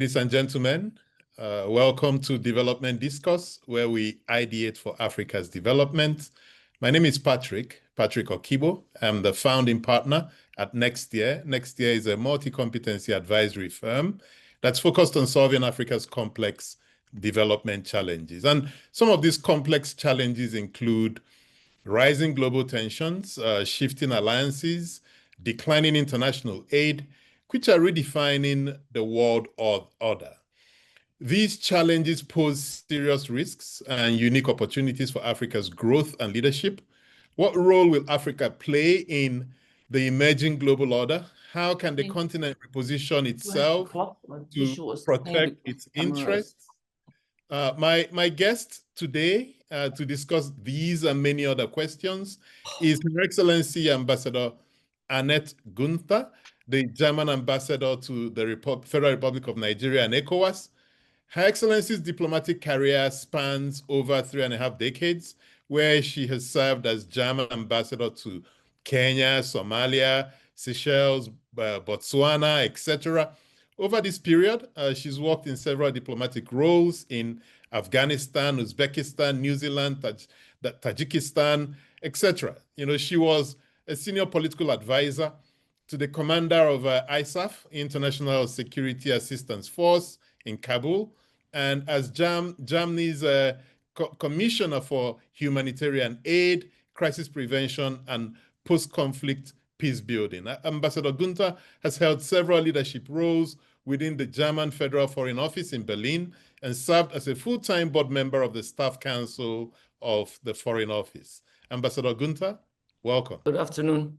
Ladies and gentlemen, welcome to Development Discourse, where we ideate for Africa's development. My name is Patrick Okigbo. I'm the founding partner at Nextier. Nextier is a multi-competency advisory firm that's focused on solving Africa's complex development challenges. And some of these complex challenges include rising global tensions, shifting alliances, declining international aid, which are redefining the world order. These challenges pose serious risks and unique opportunities for Africa's growth and leadership. What role will Africa play in the emerging global order? How can the continent reposition itself to protect its interests? My guest today to discuss these and many other questions is Her Excellency Ambassador Annette Günther, the German ambassador to the Federal Republic of Nigeria and ECOWAS. Her Excellency's diplomatic career spans over 3.5 decades, where she has served as German ambassador to Kenya, Somalia, Seychelles, Botswana, etc. Over this period, she's worked in several diplomatic roles in Afghanistan, Uzbekistan, New Zealand, Tajikistan, etc. She was a senior political advisor to the commander of ISAF, International Security Assistance Force in Kabul, and as Germany's Commissioner for Humanitarian Aid, Crisis Prevention, and Post-Conflict Peace Building. Ambassador Günther has held several leadership roles within the German Federal Foreign Office in Berlin and served as a full-time board member of the Staff Council of the Foreign Office. Ambassador Günther, welcome. Good afternoon.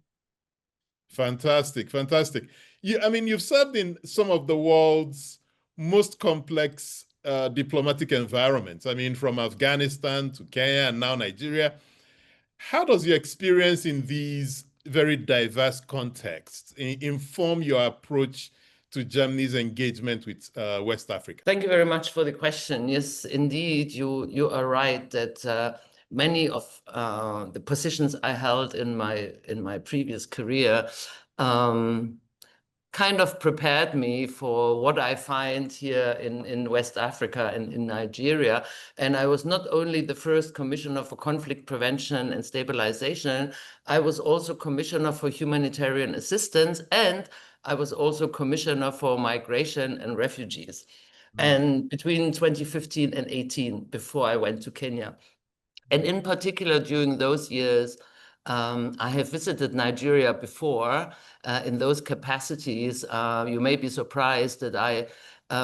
Fantastic, fantastic. You've served in some of the world's most complex diplomatic environments. From Afghanistan to Kenya and now Nigeria. How does your experience in these very diverse contexts inform your approach to Germany's engagement with West Africa? Thank you very much for the question. Yes, indeed, you are right that many of the positions I held in my previous career kind of prepared me for what I find here in West Africa and in Nigeria. And I was not only the first Commissioner for Conflict Prevention and Stabilization, I was also Commissioner for Humanitarian Assistance, and I was also Commissioner for Migration and Refugees. And between 2015 and 18, before I went to Kenya. And in particular, during those years, I have visited Nigeria before in those capacities. You may be surprised that I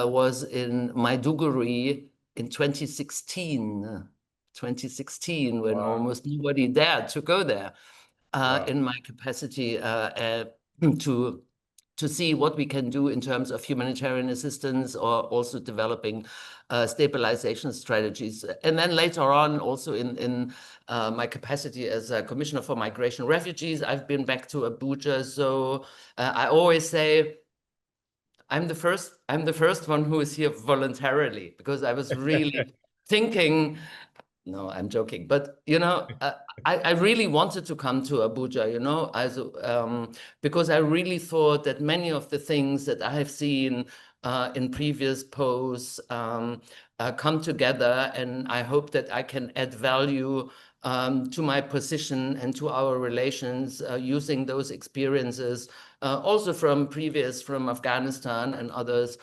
was in Maiduguri in 2016, when almost nobody dared to go there in my capacity to see what we can do in terms of humanitarian assistance or also developing stabilization strategies. And then later on, also in my capacity as a Commissioner for Migration and Refugees, I've been back to Abuja. So I always say, I'm the first one who is here voluntarily, because I was really thinking, no, I'm joking, but I really wanted to come to Abuja, because I really thought that many of the things that I have seen in previous posts come together, and I hope that I can add value to my position and to our relations using those experiences, also from Afghanistan and others.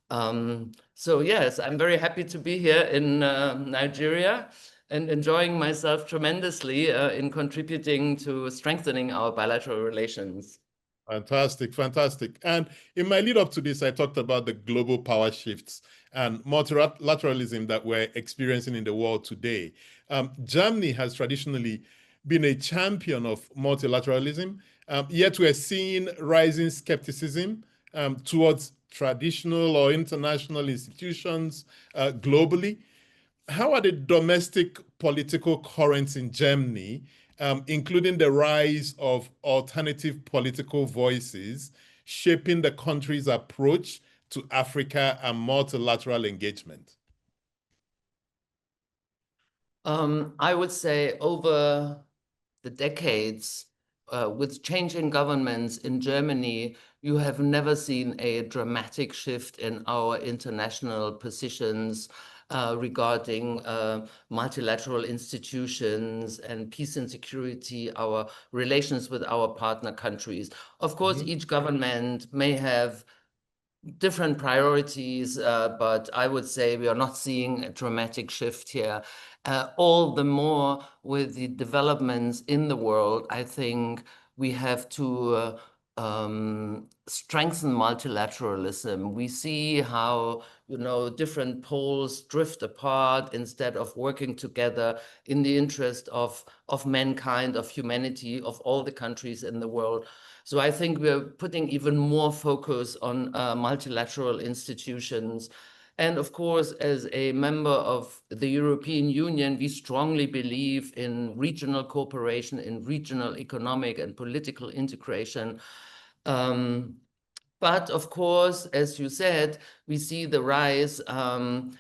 So yes, I'm very happy to be here in Nigeria and enjoying myself tremendously in contributing to strengthening our bilateral relations. Fantastic, fantastic. And in my lead up to this, I talked about the global power shifts and multilateralism that we're experiencing in the world today. Germany has traditionally been a champion of multilateralism, yet we're seeing rising skepticism towards traditional or international institutions globally. How are the domestic political currents in Germany, including the rise of alternative political voices, shaping the country's approach to Africa and multilateral engagement? I would say over the decades, with changing governments in Germany, you have never seen a dramatic shift in our international positions regarding multilateral institutions and peace and security, our relations with our partner countries. Of course, each government may have different priorities, but I would say we are not seeing a dramatic shift here. All the more with the developments in the world, I think we have to strengthen multilateralism. We see how, different poles drift apart instead of working together in the interest of mankind, of humanity, of all the countries in the world. So I think we're putting even more focus on multilateral institutions. And of course, as a member of the European Union, we strongly believe in regional cooperation, in regional economic and political integration. But of course, as you said, we see the rise of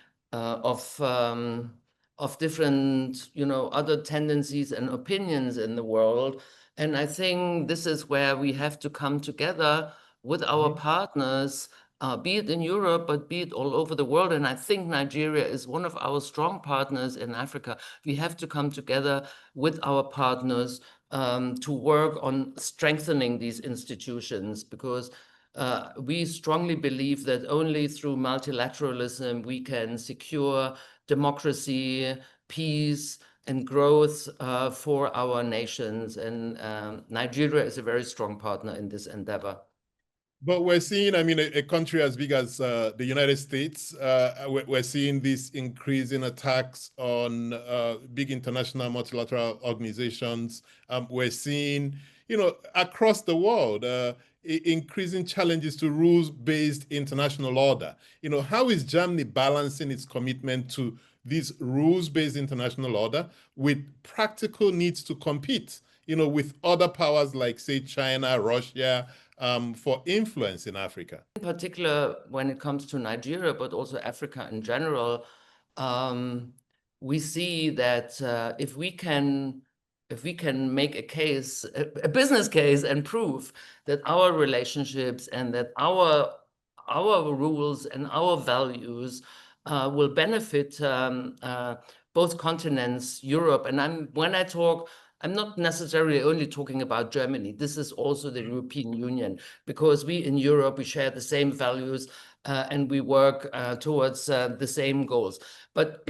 different, other tendencies and opinions in the world. And I think this is where we have to come together with our partners, be it in Europe, but be it all over the world. And I think Nigeria is one of our strong partners in Africa. We have to come together with our partners to work on strengthening these institutions, because we strongly believe that only through multilateralism we can secure democracy, peace, and growth for our nations. And Nigeria is a very strong partner in this endeavor. But we're seeing, a country as big as the United States, we're seeing this increase in attacks on big international multilateral organizations. We're seeing, across the world, increasing challenges to rules-based international order. How is Germany balancing its commitment to this rules-based international order with practical needs to compete, with other powers like, say, China, Russia, for influence in Africa? In particular, when it comes to Nigeria, but also Africa in general, we see that if we can make a case, a business case, and prove that our relationships and that our rules and our values will benefit both continents, Europe, and when I talk, I'm not necessarily only talking about Germany. This is also the European Union, because we in Europe, we share the same values and we work towards the same goals. But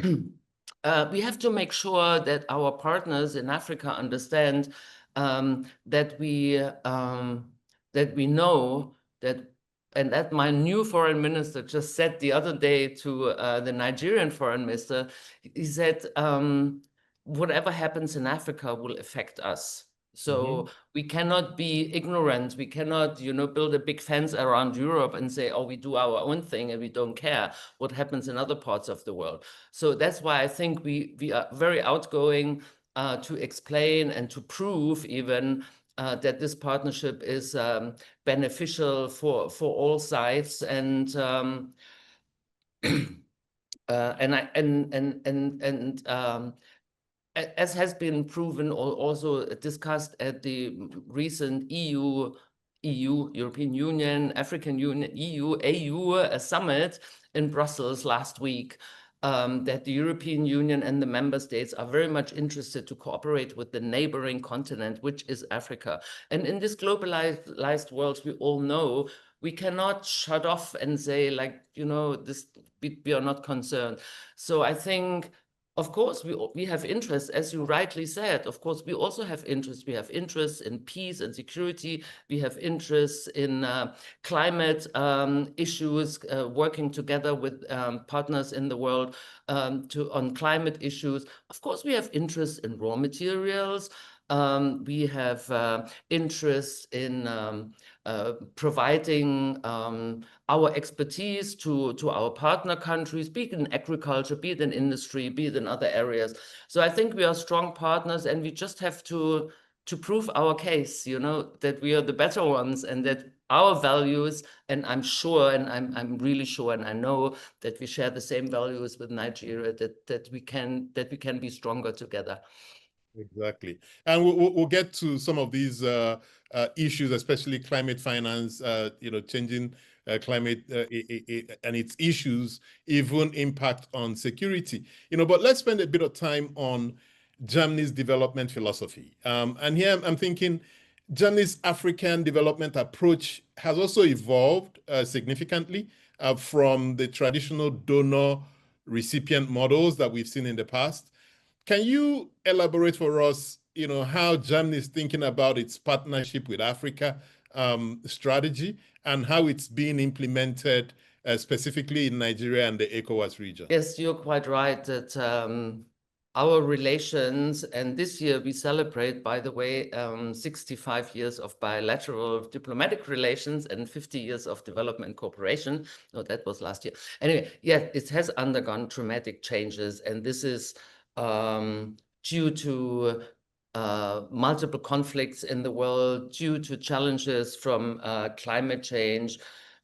we have to make sure that our partners in Africa understand that we know that, and that my new foreign minister just said the other day to the Nigerian foreign minister, he said, whatever happens in Africa will affect us. So we cannot be ignorant. We cannot, build a big fence around Europe and say, oh, we do our own thing and we don't care what happens in other parts of the world. So that's why I think we are very outgoing to explain and to prove even that this partnership is beneficial for all sides. And as has been proven or also discussed at the recent European Union, African Union, AU summit in Brussels last week, that the European Union and the member states are very much interested to cooperate with the neighboring continent, which is Africa. And in this globalized world, we all know we cannot shut off and say, like, we are not concerned. So I think, of course, we have interest, as you rightly said. Of course, we also have interest. We have interest in peace and security. We have interest in climate issues, working together with partners in the world on climate issues. Of course, we have interest in raw materials. We have interest in providing our expertise to our partner countries, be it in agriculture, be it in industry, be it in other areas. So I think we are strong partners, and we just have to prove our case, that we are the better ones, and that our values, and I'm sure, and I'm really sure, and I know that we share the same values with Nigeria, that we can be stronger together. Exactly. And we'll get to some of these issues, especially climate finance, changing climate and its issues, even impact on security. But let's spend a bit of time on Germany's development philosophy. And here I'm thinking Germany's African development approach has also evolved significantly from the traditional donor recipient models that we've seen in the past. Can you elaborate for us, how Germany is thinking about its partnership with Africa strategy and how it's being implemented specifically in Nigeria and the ECOWAS region? Yes, you're quite right that our relations, and this year we celebrate, by the way, 65 years of bilateral diplomatic relations and 50 years of development cooperation. No, that was last year. Anyway, yeah, it has undergone dramatic changes, and this is due to multiple conflicts in the world, due to challenges from climate change,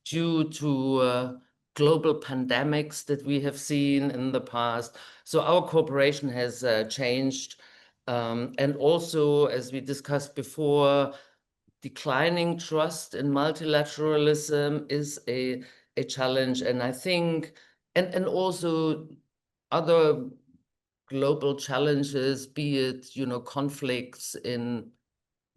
due to global pandemics that we have seen in the past. So our cooperation has changed. And also, as we discussed before, declining trust in multilateralism is a challenge. And I think, and also other global challenges, be it, conflicts in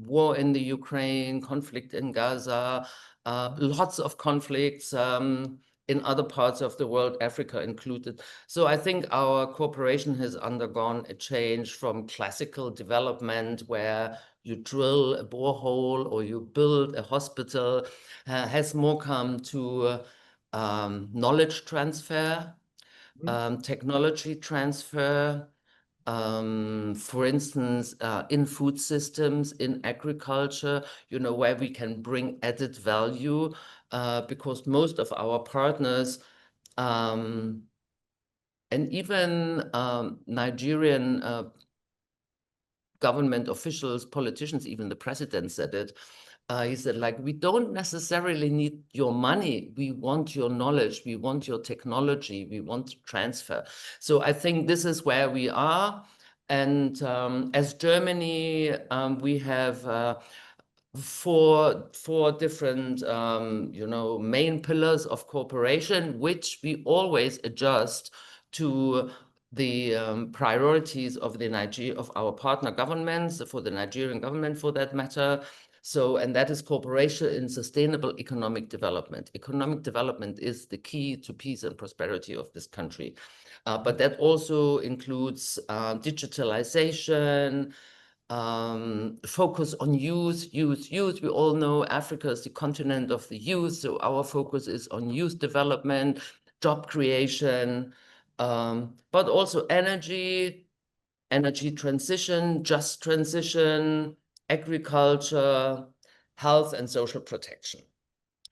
war in the Ukraine, conflict in Gaza, lots of conflicts in other parts of the world, Africa included. So I think our cooperation has undergone a change from classical development where you drill a borehole or you build a hospital, has more come to knowledge transfer, technology transfer, for instance, in food systems, in agriculture, where we can bring added value, because most of our partners, and even Nigerian government officials, politicians, even the president said it, he said, we don't necessarily need your money. We want your knowledge. We want your technology. We want transfer. So I think this is where we are. And as Germany, we have four different, main pillars of cooperation, which we always adjust to the priorities of our partner governments, for the Nigerian government, for that matter. So, and that is cooperation in sustainable economic development. Economic development is the key to peace and prosperity of this country. But that also includes digitalization, focus on youth. We all know Africa is the continent of the youth. So our focus is on youth development, job creation, but also energy transition, just transition, agriculture, health, and social protection.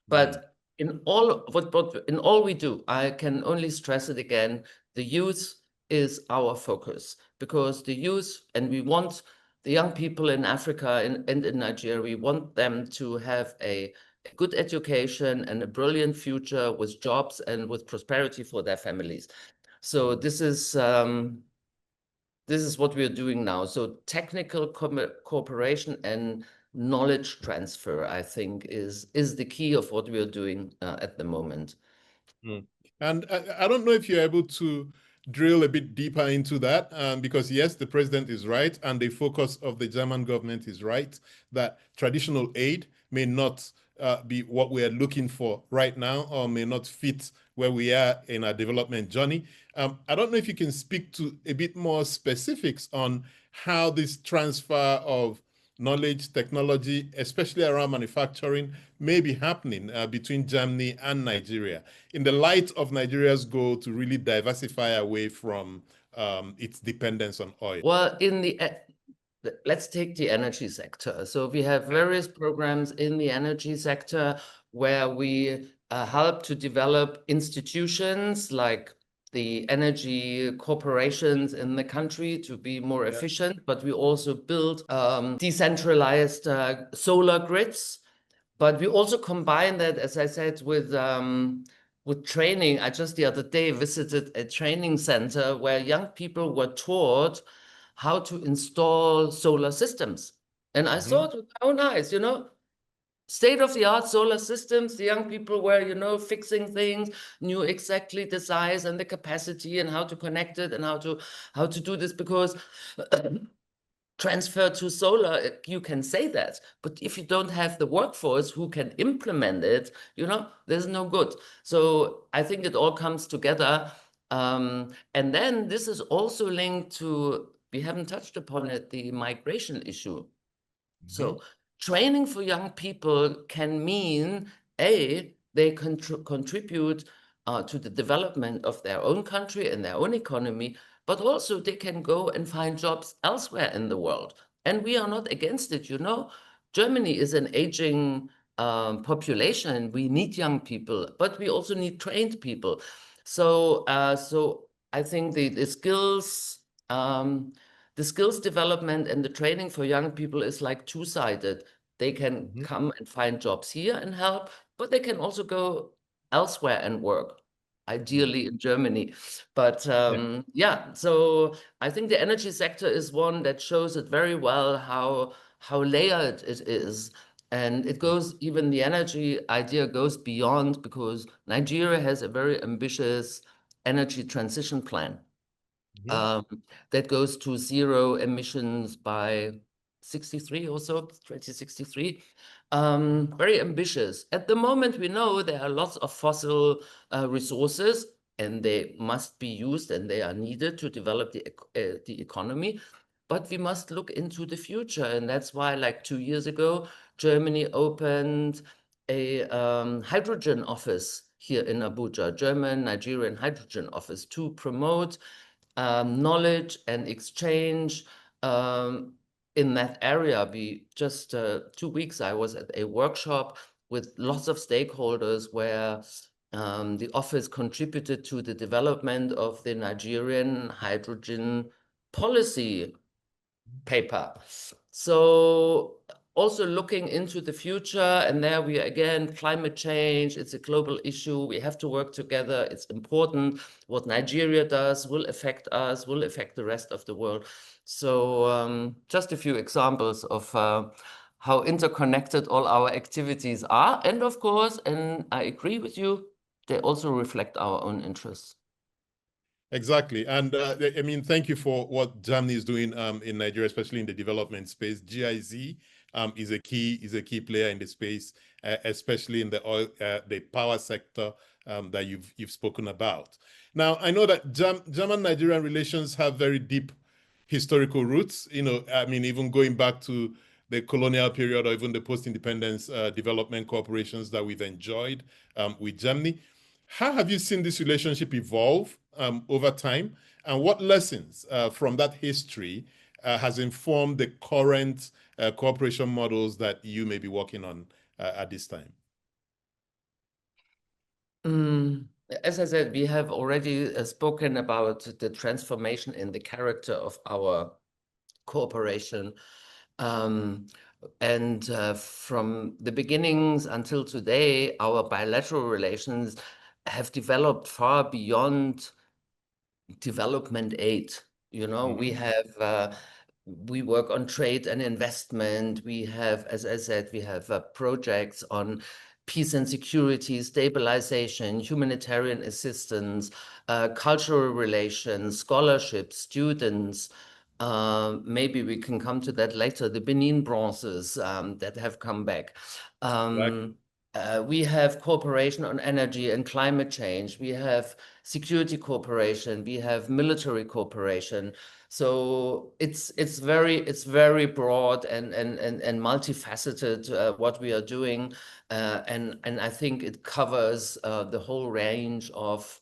But in all we do, I can only stress it again, the youth is our focus, because the youth, and we want the young people in Africa and in Nigeria, we want them to have a good education and a brilliant future with jobs and with prosperity for their families. So this is what we are doing now. So technical cooperation and knowledge transfer, I think, is the key of what we are doing at the moment. And I don't know if you're able to drill a bit deeper into that, because yes, the president is right, and the focus of the German government is right, that traditional aid may not be what we are looking for right now, or may not fit where we are in our development journey. I don't know if you can speak to a bit more specifics on how this transfer of knowledge, technology, especially around manufacturing, may be happening between Germany and Nigeria in the light of Nigeria's goal to really diversify away from its dependence on oil. Well, let's take the energy sector. So we have various programs in the energy sector where we help to develop institutions like the energy corporations in the country to be more efficient, but we also build decentralized solar grids. But we also combine that, as I said, with training. I just the other day visited a training center where young people were taught how to install solar systems. And I thought, how nice, you know, state-of-the-art solar systems. The young people were, you know, fixing things, knew exactly the size and the capacity and how to connect it and how to do this, because transfer to solar, you can say that, but if you don't have the workforce who can implement it, you know, there's no good. So I think it all comes together. And then this is also linked to, we haven't touched upon it, the migration issue. So training for young people can mean, A, they contribute to the development of their own country and their own economy, but also they can go and find jobs elsewhere in the world. And we are not against it, you know. Germany is an aging population. We need young people, but we also need trained people. So, so I think the skills development and the training for young people is like two-sided. They can come and find jobs here and help, but they can also go elsewhere and work, ideally in Germany. But yeah, so I think the energy sector is one that shows it very well how layered it is. And it goes, even the energy idea goes beyond, because Nigeria has a very ambitious energy transition plan. That goes to zero emissions by 63 or so, 2063. Very ambitious. At the moment, we know there are lots of fossil resources, and they must be used and they are needed to develop the economy. But we must look into the future. And that's why, like 2 years ago, Germany opened a hydrogen office here in Abuja, German Nigerian hydrogen office, to promote knowledge and exchange in that area. We just 2 weeks, I was at a workshop with lots of stakeholders where the office contributed to the development of the Nigerian hydrogen policy paper. So also looking into the future, and there we are again, climate change, it's a global issue. We have to work together. It's important. What Nigeria does will affect us, will affect the rest of the world. So just a few examples of how interconnected all our activities are. And of course, and I agree with you, they also reflect our own interests. Exactly. And I mean, thank you for what Germany is doing in Nigeria, especially in the development space. GIZ is a key player in the space, especially in the oil, the power sector that you've spoken about. Now, I know that German-Nigerian relations have very deep historical roots. You know, I mean, even going back to the colonial period or even the post-independence development cooperations that we've enjoyed with Germany. How have you seen this relationship evolve over time, and what lessons from that history has informed the current cooperation models that you may be working on at this time? As I said, we have already spoken about the transformation in the character of our cooperation. And from the beginnings until today, our bilateral relations have developed far beyond development aid. You know, we work on trade and investment. We have, as I said, we have projects on peace and security, stabilization, humanitarian assistance, cultural relations, scholarships, students. Maybe we can come to that later, the Benin bronzes that have come back. We have cooperation on energy and climate change. We have security cooperation. We have military cooperation. So it's very broad and multifaceted what we are doing, and I think it covers the whole range of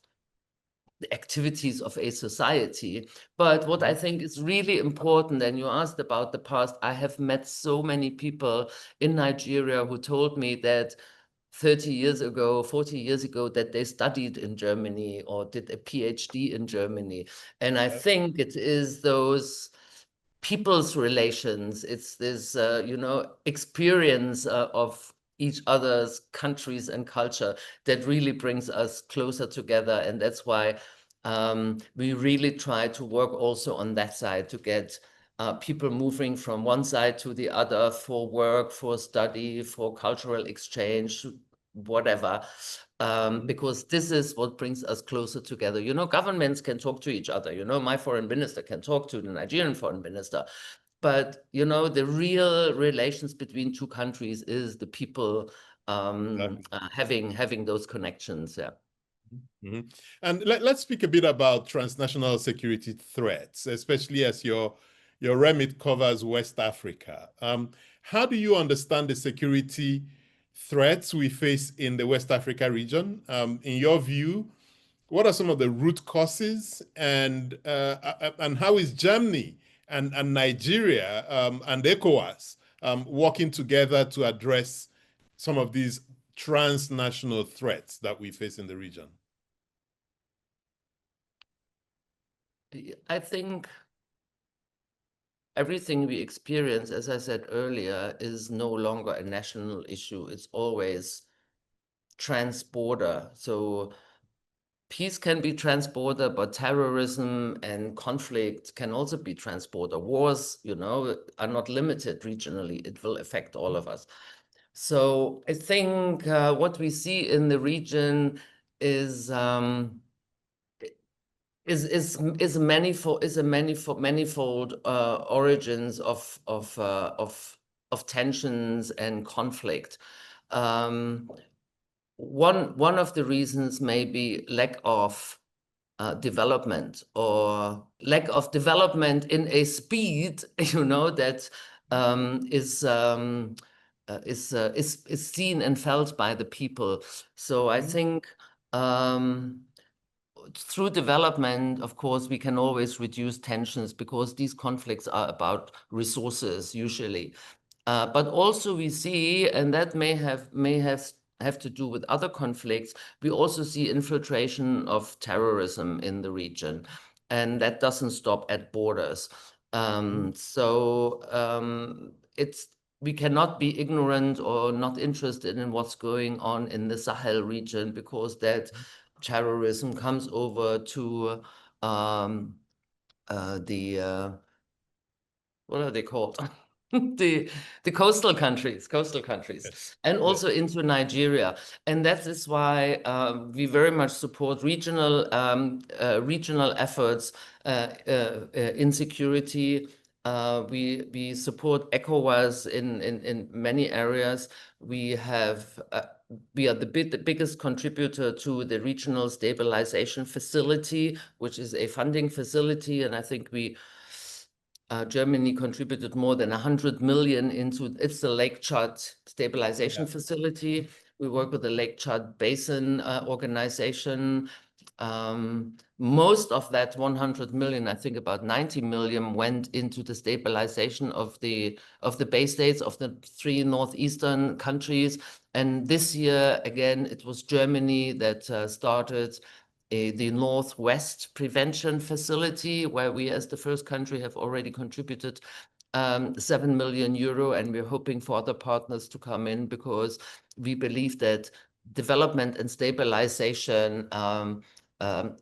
the activities of a society. But what I think is really important, and you asked about the past, I have met so many people in Nigeria who told me that 30 years ago, 40 years ago, that they studied in Germany or did a PhD in Germany. And I think it is those people's relations, it's this, you know, experience of each other's countries and culture that really brings us closer together. And that's why we really try to work also on that side to get people moving from one side to the other for work, for study, for cultural exchange, whatever. Because this is what brings us closer together. You know, governments can talk to each other. You know, my foreign minister can talk to the Nigerian foreign minister. But, you know, the real relations between two countries is the people having those connections. Yeah. Mm-hmm. And let's speak a bit about transnational security threats, especially as your remit covers West Africa. How do you understand the security threats we face in the West Africa region? In your view, what are some of the root causes, and how is Germany and Nigeria and ECOWAS working together to address some of these transnational threats that we face in the region? I think everything we experience, as I said earlier, is no longer a national issue. It's always trans-border. So peace can be trans-border, but terrorism and conflict can also be trans-border. Wars, you know, are not limited regionally. It will affect all of us. So I think what we see in the region is manifold origins of tensions and conflict. One of the reasons may be lack of development, or lack of development in a speed, you know, that is seen and felt by the people. So I think through development, of course, we can always reduce tensions, because these conflicts are about resources usually. But also we see, and that may have to do with other conflicts, we also see infiltration of terrorism in the region, and that doesn't stop at borders. We cannot be ignorant or not interested in what's going on in the Sahel region, because that terrorism comes over to what are they called? the coastal countries, yes. And also yes, into Nigeria. And that is why we very much support regional efforts in security. We support ECOWAS in many areas. We are the biggest contributor to the Regional Stabilization Facility, which is a funding facility, and I think Germany contributed more than 100 million into it's the Lake Chad Stabilization Facility. We work with the Lake Chad Basin organization. Most of that 100 million, I think about 90 million, went into the stabilization of the Bay States, of the 3 northeastern countries. And this year, again, it was Germany that started the Northwest Prevention Facility, where we, as the first country, have already contributed 7 million euro, and we're hoping for other partners to come in, because we believe that development and stabilization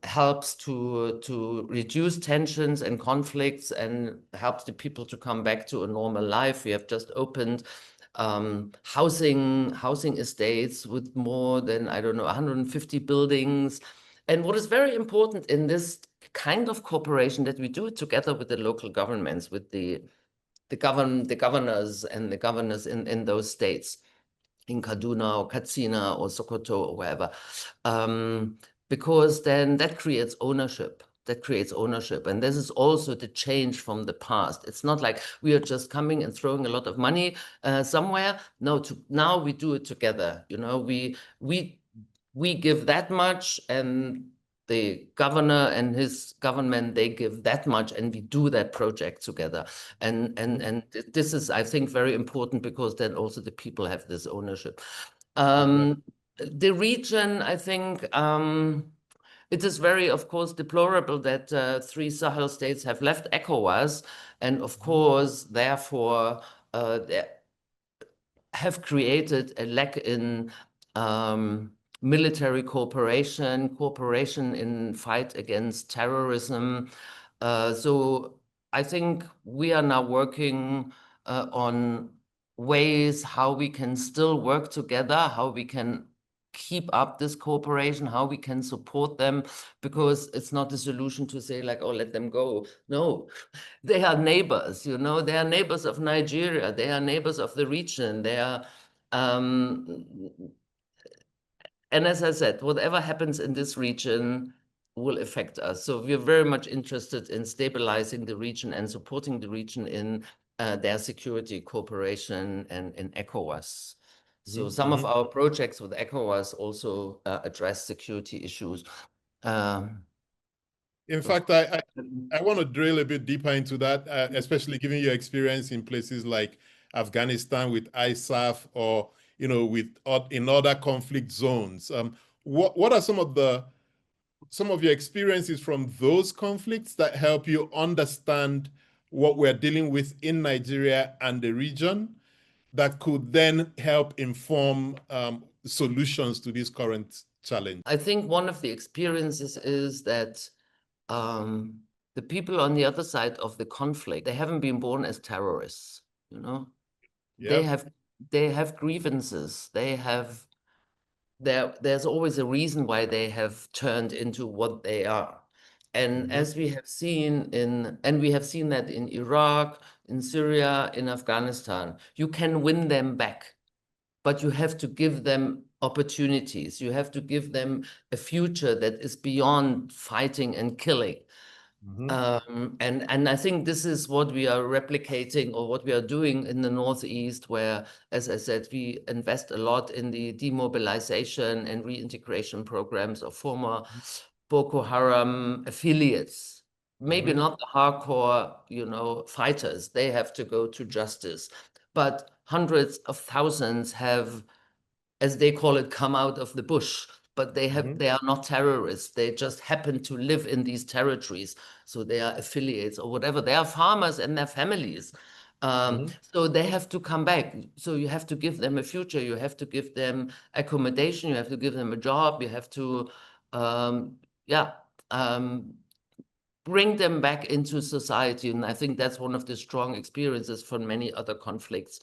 helps to reduce tensions and conflicts, and helps the people to come back to a normal life. We have just opened housing estates with more than, I don't know, 150 buildings. And what is very important in this kind of cooperation, that we do it together with the local governments, with the governors and the governors in those states, in Kaduna or Katsina or Sokoto or wherever, because then that creates ownership. And this is also the change from the past. It's not like we are just coming and throwing a lot of money somewhere. No, now we do it together. You know, we give that much, and the governor and his government, they give that much, and we do that project together. And this is, I think, very important, because then also the people have this ownership. The region, I think, it is very, of course, deplorable that 3 Sahel states have left ECOWAS, and of course, therefore, they have created a lack in military cooperation in fight against terrorism. So I think we are now working on ways how we can still work together, how we can keep up this cooperation, how we can support them, because it's not a solution to say like, oh, let them go. No, they are neighbors, you know, they are neighbors of Nigeria, they are neighbors of the region, they are, and as I said, whatever happens in this region will affect us. So we're very much interested in stabilizing the region and supporting the region in their security cooperation and in ECOWAS. So some of our projects with ECOWAS also address security issues. In fact, I want to drill a bit deeper into that, especially given your experience in places like Afghanistan with ISAF, or in other conflict zones. What are some of your experiences from those conflicts that help you understand what we're dealing with in Nigeria and the region, that could then help inform solutions to these current challenges? I think one of the experiences is that the people on the other side of the conflict, they haven't been born as terrorists, you know. Yeah. They have grievances. There's always a reason why they have turned into what they are. And as we have seen we have seen that in Iraq, in Syria, in Afghanistan, you can win them back, but you have to give them opportunities. You have to give them a future that is beyond fighting and killing. And I think this is what we are replicating, or what we are doing in the Northeast, where, as I said, we invest a lot in the demobilization and reintegration programs of former Boko Haram affiliates. Maybe not the hardcore, you know, fighters. They have to go to justice. But hundreds of thousands have, as they call it, come out of the bush. But they are not terrorists. They just happen to live in these territories. So they are affiliates or whatever. They are farmers and their families. So they have to come back. So you have to give them a future. You have to give them accommodation. You have to give them a job. You have to, bring them back into society. And I think that's one of the strong experiences from many other conflicts.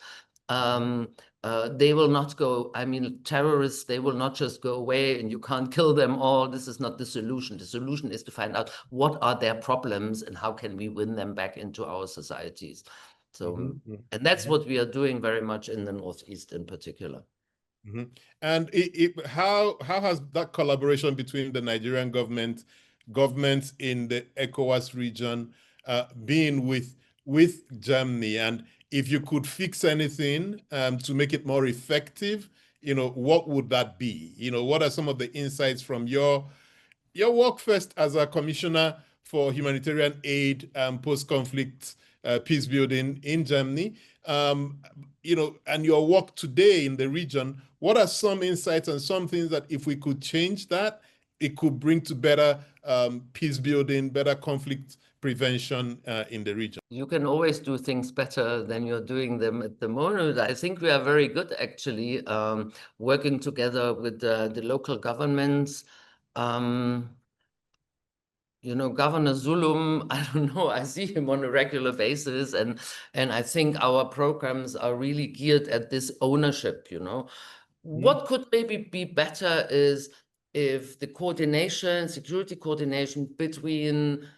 They will not go, I mean, terrorists, they will not just go away and you can't kill them all. This is not the solution. The solution is to find out what are their problems and how can we win them back into our societies. So, and that's what we are doing very much in the Northeast in particular. And how has that collaboration between the Nigerian governments in the ECOWAS region been with Germany? And if you could fix anything to make it more effective, what would that be? What are some of the insights from your work first as a commissioner for humanitarian aid, post-conflict peace building in Germany, and your work today in the region? What are some insights and some things that if we could change that, it could bring to better peace building, better conflict prevention in the region? You can always do things better than you're doing them at the moment. I think we are very good, actually, working together with the local governments. You know, Governor Zulum, I don't know, I see him on a regular basis, and I think our programs are really geared at this ownership, you know. What could maybe be better is if the security coordination between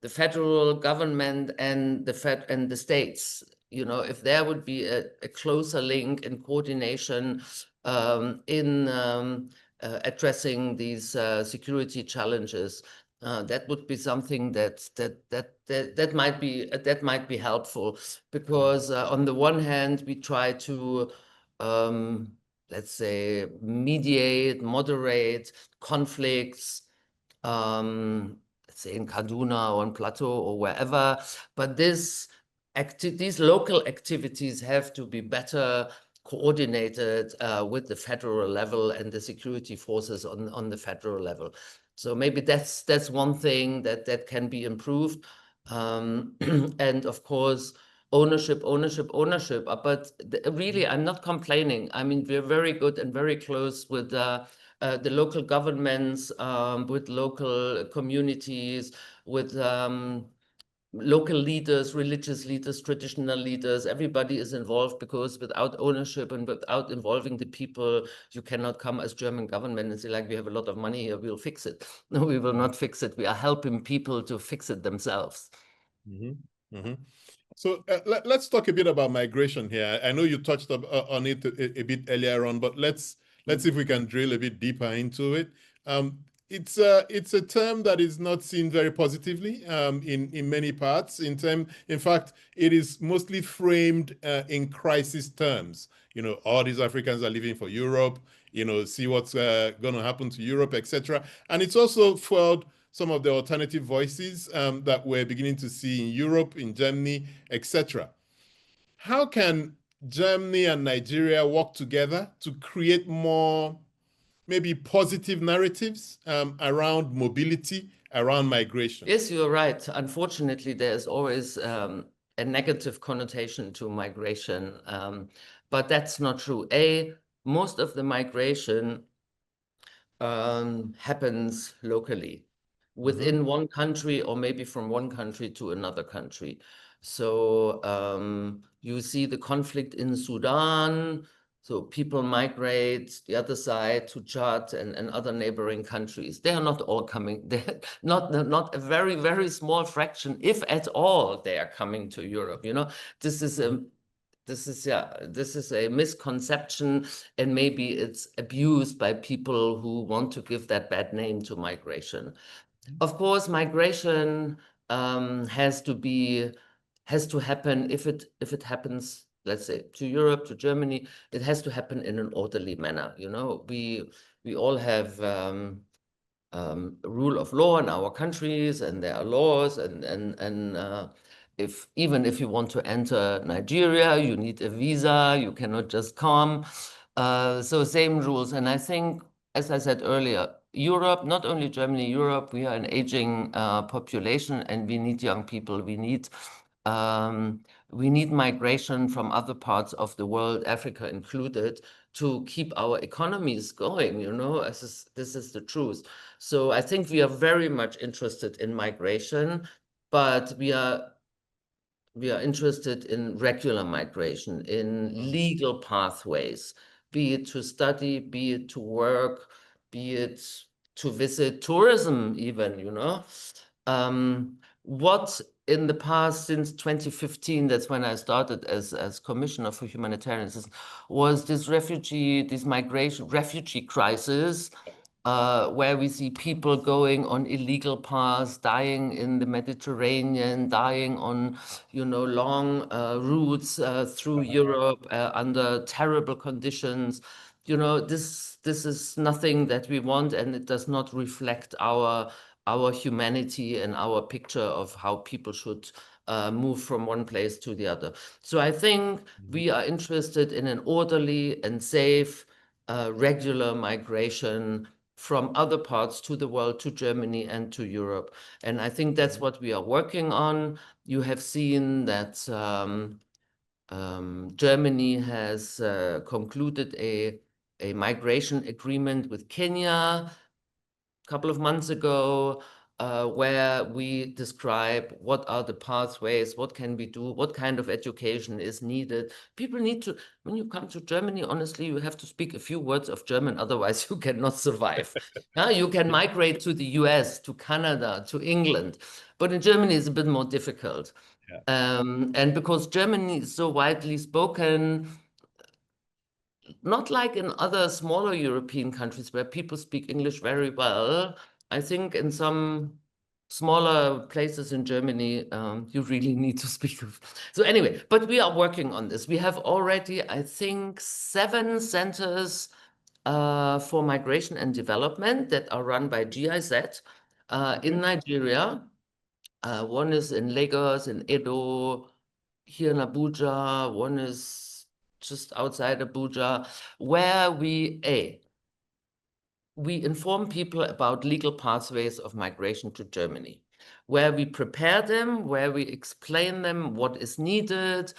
the federal government and the states, you know, if there would be a closer link and coordination in addressing these security challenges. That would be something that might be helpful, because on the one hand we try to let's say mediate, moderate conflicts, let's say in Kaduna or in Plateau or wherever, but these local activities have to be better coordinated with the federal level and the security forces on the federal level. So maybe that's one thing that can be improved. And of course, ownership. But really, I'm not complaining. I mean, we're very good and very close with the local governments, with local communities, with local leaders, religious leaders, traditional leaders. Everybody is involved, because without ownership and without involving the people, you cannot come as German government and say, like, we have a lot of money here, we'll fix it. No, we will not fix it. We are helping people to fix it themselves. So let's talk a bit about migration here. I know you touched on it a bit earlier on, but let's see if we can drill a bit deeper into it. It's a term that is not seen very positively in many parts. In fact, it is mostly framed in crisis terms. You know, all these Africans are leaving for Europe. You know, see what's going to happen to Europe, etc. And it's also fueled some of the alternative voices that we're beginning to see in Europe, in Germany, etc. How can Germany and Nigeria work together to create more maybe positive narratives around mobility, around migration? Yes, you're right. Unfortunately, there's always a negative connotation to migration, but that's not true. Most of the migration happens locally, within one country, or maybe from one country to another country. So you see the conflict in Sudan. So people migrate the other side to Chad and other neighboring countries. They are not all coming. They're not a very, very small fraction, if at all, they are coming to Europe. You know, this is a misconception, and maybe it's abused by people who want to give that bad name to migration. Of course, migration has to happen. If it happens, let's say, to Europe, to Germany, it has to happen in an orderly manner. You know, we all have rule of law in our countries, and there are laws, and even if you want to enter Nigeria, you need a visa. You cannot just come. So same rules. And I think, as I said earlier, Europe, not only Germany, Europe, we are an aging population, and we need young people. We need migration from other parts of the world, Africa included, to keep our economies going. You know, this is the truth. So I think we are very much interested in migration, but we are interested in regular migration, in legal pathways, be it to study, be it to work, be it to visit, tourism even, you know. What in the past, since 2015, that's when I started as Commissioner for Humanitarian Assistance, was this refugee crisis, where we see people going on illegal paths, dying in the Mediterranean, dying on, you know, long routes through Europe under terrible conditions. You know, this is nothing that we want, and it does not reflect our humanity and our picture of how people should move from one place to the other. So I think we are interested in an orderly and safe, regular migration from other parts to the world, to Germany and to Europe. And I think that's what we are working on. You have seen that Germany has concluded a migration agreement with Kenya a couple of months ago, where we describe what are the pathways, what can we do, what kind of education is needed. People need to, when you come to Germany, honestly, you have to speak a few words of German, otherwise you cannot survive. You can migrate to the US, to Canada, to England, but in Germany it's a bit more difficult. And because Germany is so widely spoken, not like in other smaller European countries where people speak English very well. I think in some smaller places in Germany, you really need to speak. So anyway, but we are working on this. We have already, I think, 7 centers for migration and development that are run by GIZ in Nigeria. One is in Lagos, in Edo, here in Abuja. One is just outside Abuja, where we inform people about legal pathways of migration to Germany, where we prepare them, where we explain them what is needed,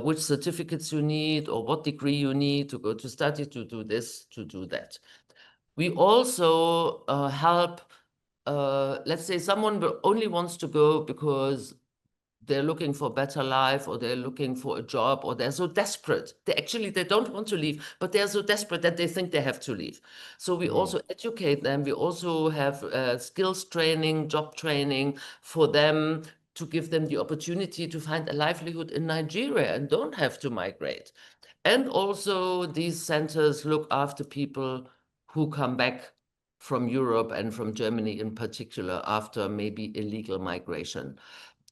which certificates you need, or what degree you need to go to study, to do this, to do that. We also help, let's say someone only wants to go because they're looking for a better life, or they're looking for a job, or they're so desperate. They don't want to leave, but they're so desperate that they think they have to leave. So we also educate them. We also have skills training, job training for them, to give them the opportunity to find a livelihood in Nigeria and don't have to migrate. And also these centers look after people who come back from Europe and from Germany in particular after maybe illegal migration.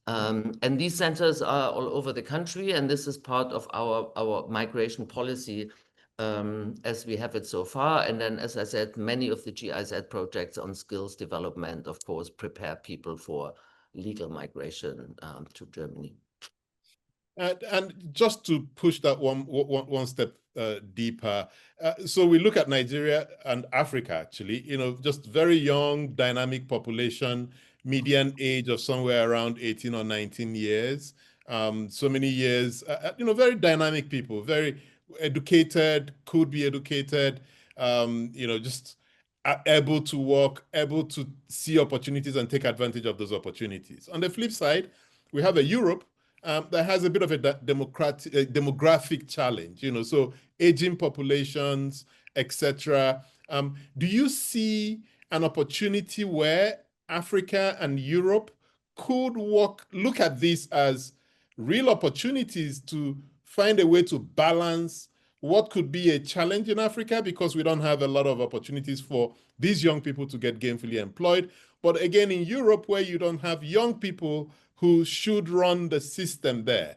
And these centers are all over the country, and this is part of our migration policy as we have it so far. And then, as I said, many of the GIZ projects on skills development, of course, prepare people for legal migration to Germany. And just to push that one step deeper, so we look at Nigeria and Africa, actually, just very young, dynamic population, median age of somewhere around 18 or 19 years. So many years, very dynamic people, very educated, could be educated, just able to work, able to see opportunities and take advantage of those opportunities. On the flip side, we have a Europe that has a bit of a demographic challenge, so aging populations, etc. Do you see an opportunity where Africa and Europe could look at this as real opportunities to find a way to balance what could be a challenge in Africa, because we don't have a lot of opportunities for these young people to get gainfully employed, but again, in Europe, where you don't have young people who should run the system there.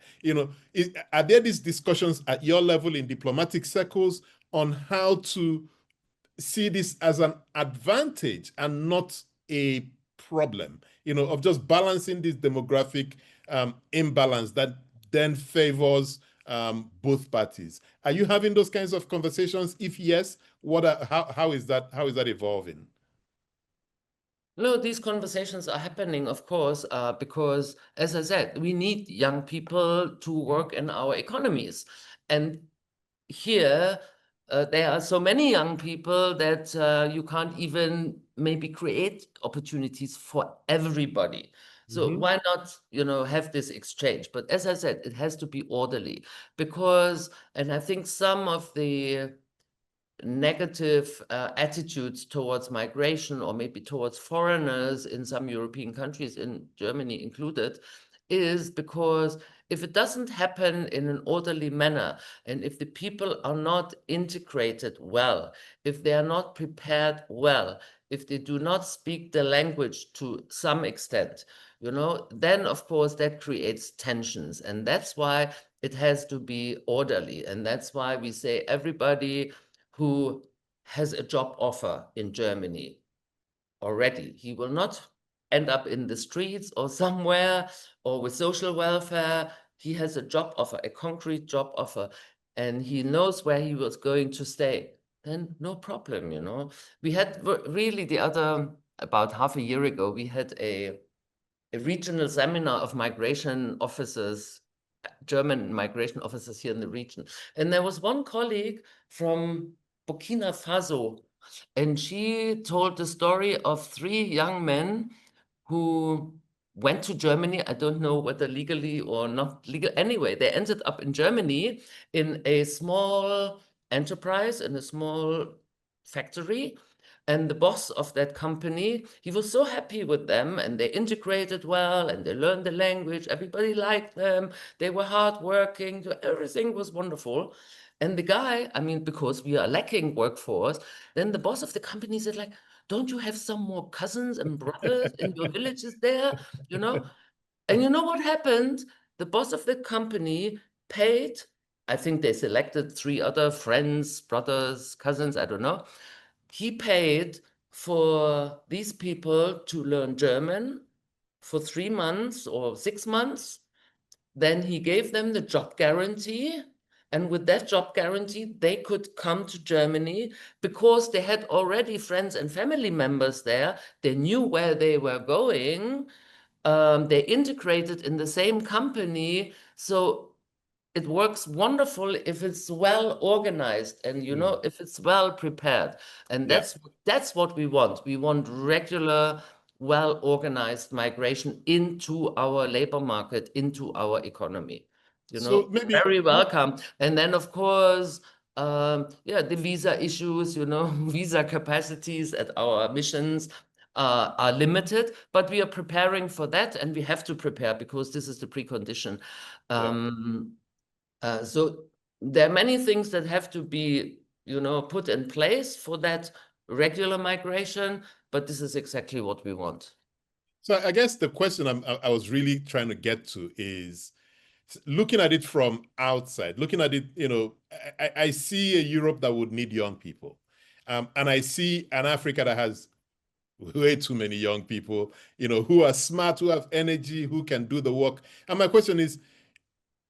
Are there these discussions at your level in diplomatic circles on how to see this as an advantage and not a problem, of just balancing this demographic imbalance that then favors both parties? Are you having those kinds of conversations? If yes, how is that evolving? No, these conversations are happening, of course, because, as I said, we need young people to work in our economies. And here, there are so many young people that you can't even maybe create opportunities for everybody. So why not, have this exchange? But as I said, it has to be orderly, because, and I think some of the negative attitudes towards migration, or maybe towards foreigners in some European countries, in Germany included, is because if it doesn't happen in an orderly manner, and if the people are not integrated well, if they are not prepared well, if they do not speak the language to some extent, then of course that creates tensions. And that's why it has to be orderly. And that's why we say everybody who has a job offer in Germany already, he will not end up in the streets or somewhere or with social welfare. He has a job offer, a concrete job offer, and he knows where he was going to stay. Then no problem, We had really about half a year ago, we had a regional seminar of migration officers, German migration officers here in the region. And there was one colleague from Burkina Faso, and she told the story of 3 young men who went to Germany. I don't know whether legally or not legal. Anyway, they ended up in Germany in a small enterprise, in a small factory. And the boss of that company, he was so happy with them, and they integrated well, and they learned the language. Everybody liked them. They were hardworking. Everything was wonderful. And the guy, because we are lacking workforce, then the boss of the company said, like, don't you have some more cousins and brothers in your villages there? And you know what happened? The boss of the company paid, I think they selected 3 other friends, brothers, cousins, I don't know. He paid for these people to learn German for 3 months or 6 months. Then he gave them the job guarantee. And with that job guarantee, they could come to Germany because they had already friends and family members there. They knew where they were going. They integrated in the same company. So it works wonderful if it's well organized and, you know, if it's well prepared. And that's what we want. We want regular, well organized migration into our labor market, into our economy. You know, So maybe very welcome. And then, of course, yeah, the visa issues, you know, visa capacities at our missions are limited, but we are preparing for that, and we have to prepare because this is the precondition. So there are many things that have to be, you know, put in place for that regular migration, but this is exactly what we want. So I guess the question I was really trying to get to is looking at it from outside, looking at it, you know, I see a Europe that would need young people. And I see an Africa that has way too many young people, you know, who are smart, who have energy, who can do the work. And my question is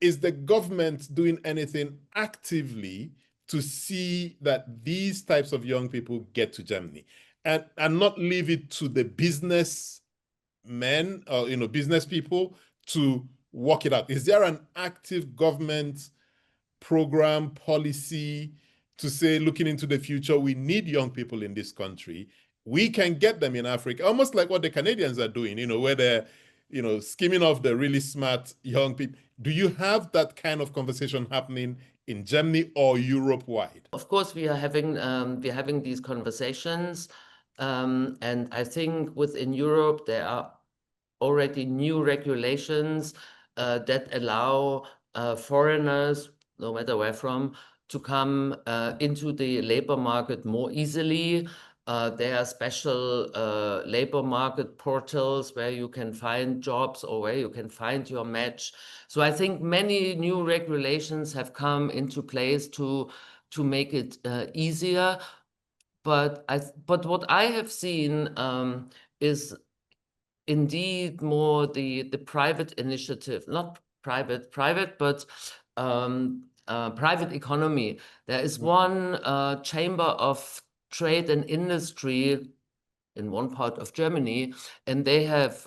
the government doing anything actively to see that these types of young people get to Germany and not leave it to the business men or, you know, business people to work it out? Is there an active government program policy to say, looking into the future, we need young people in this country? We can get them in Africa, almost like what the Canadians are doing, you know, where they're, you know, skimming off the really smart young people. Do you have that kind of conversation happening in Germany or Europe-wide? Of course, we are having these conversations, and I think within Europe there are already new regulations that allow foreigners, no matter where from, to come into the labor market more easily. There are special labor market portals where you can find jobs or where you can find your match. So I think many new regulations have come into place to make it easier. But what I have seen is indeed more the private initiative, not private, but private economy. There is one chamber of trade and industry in one part of Germany, and they have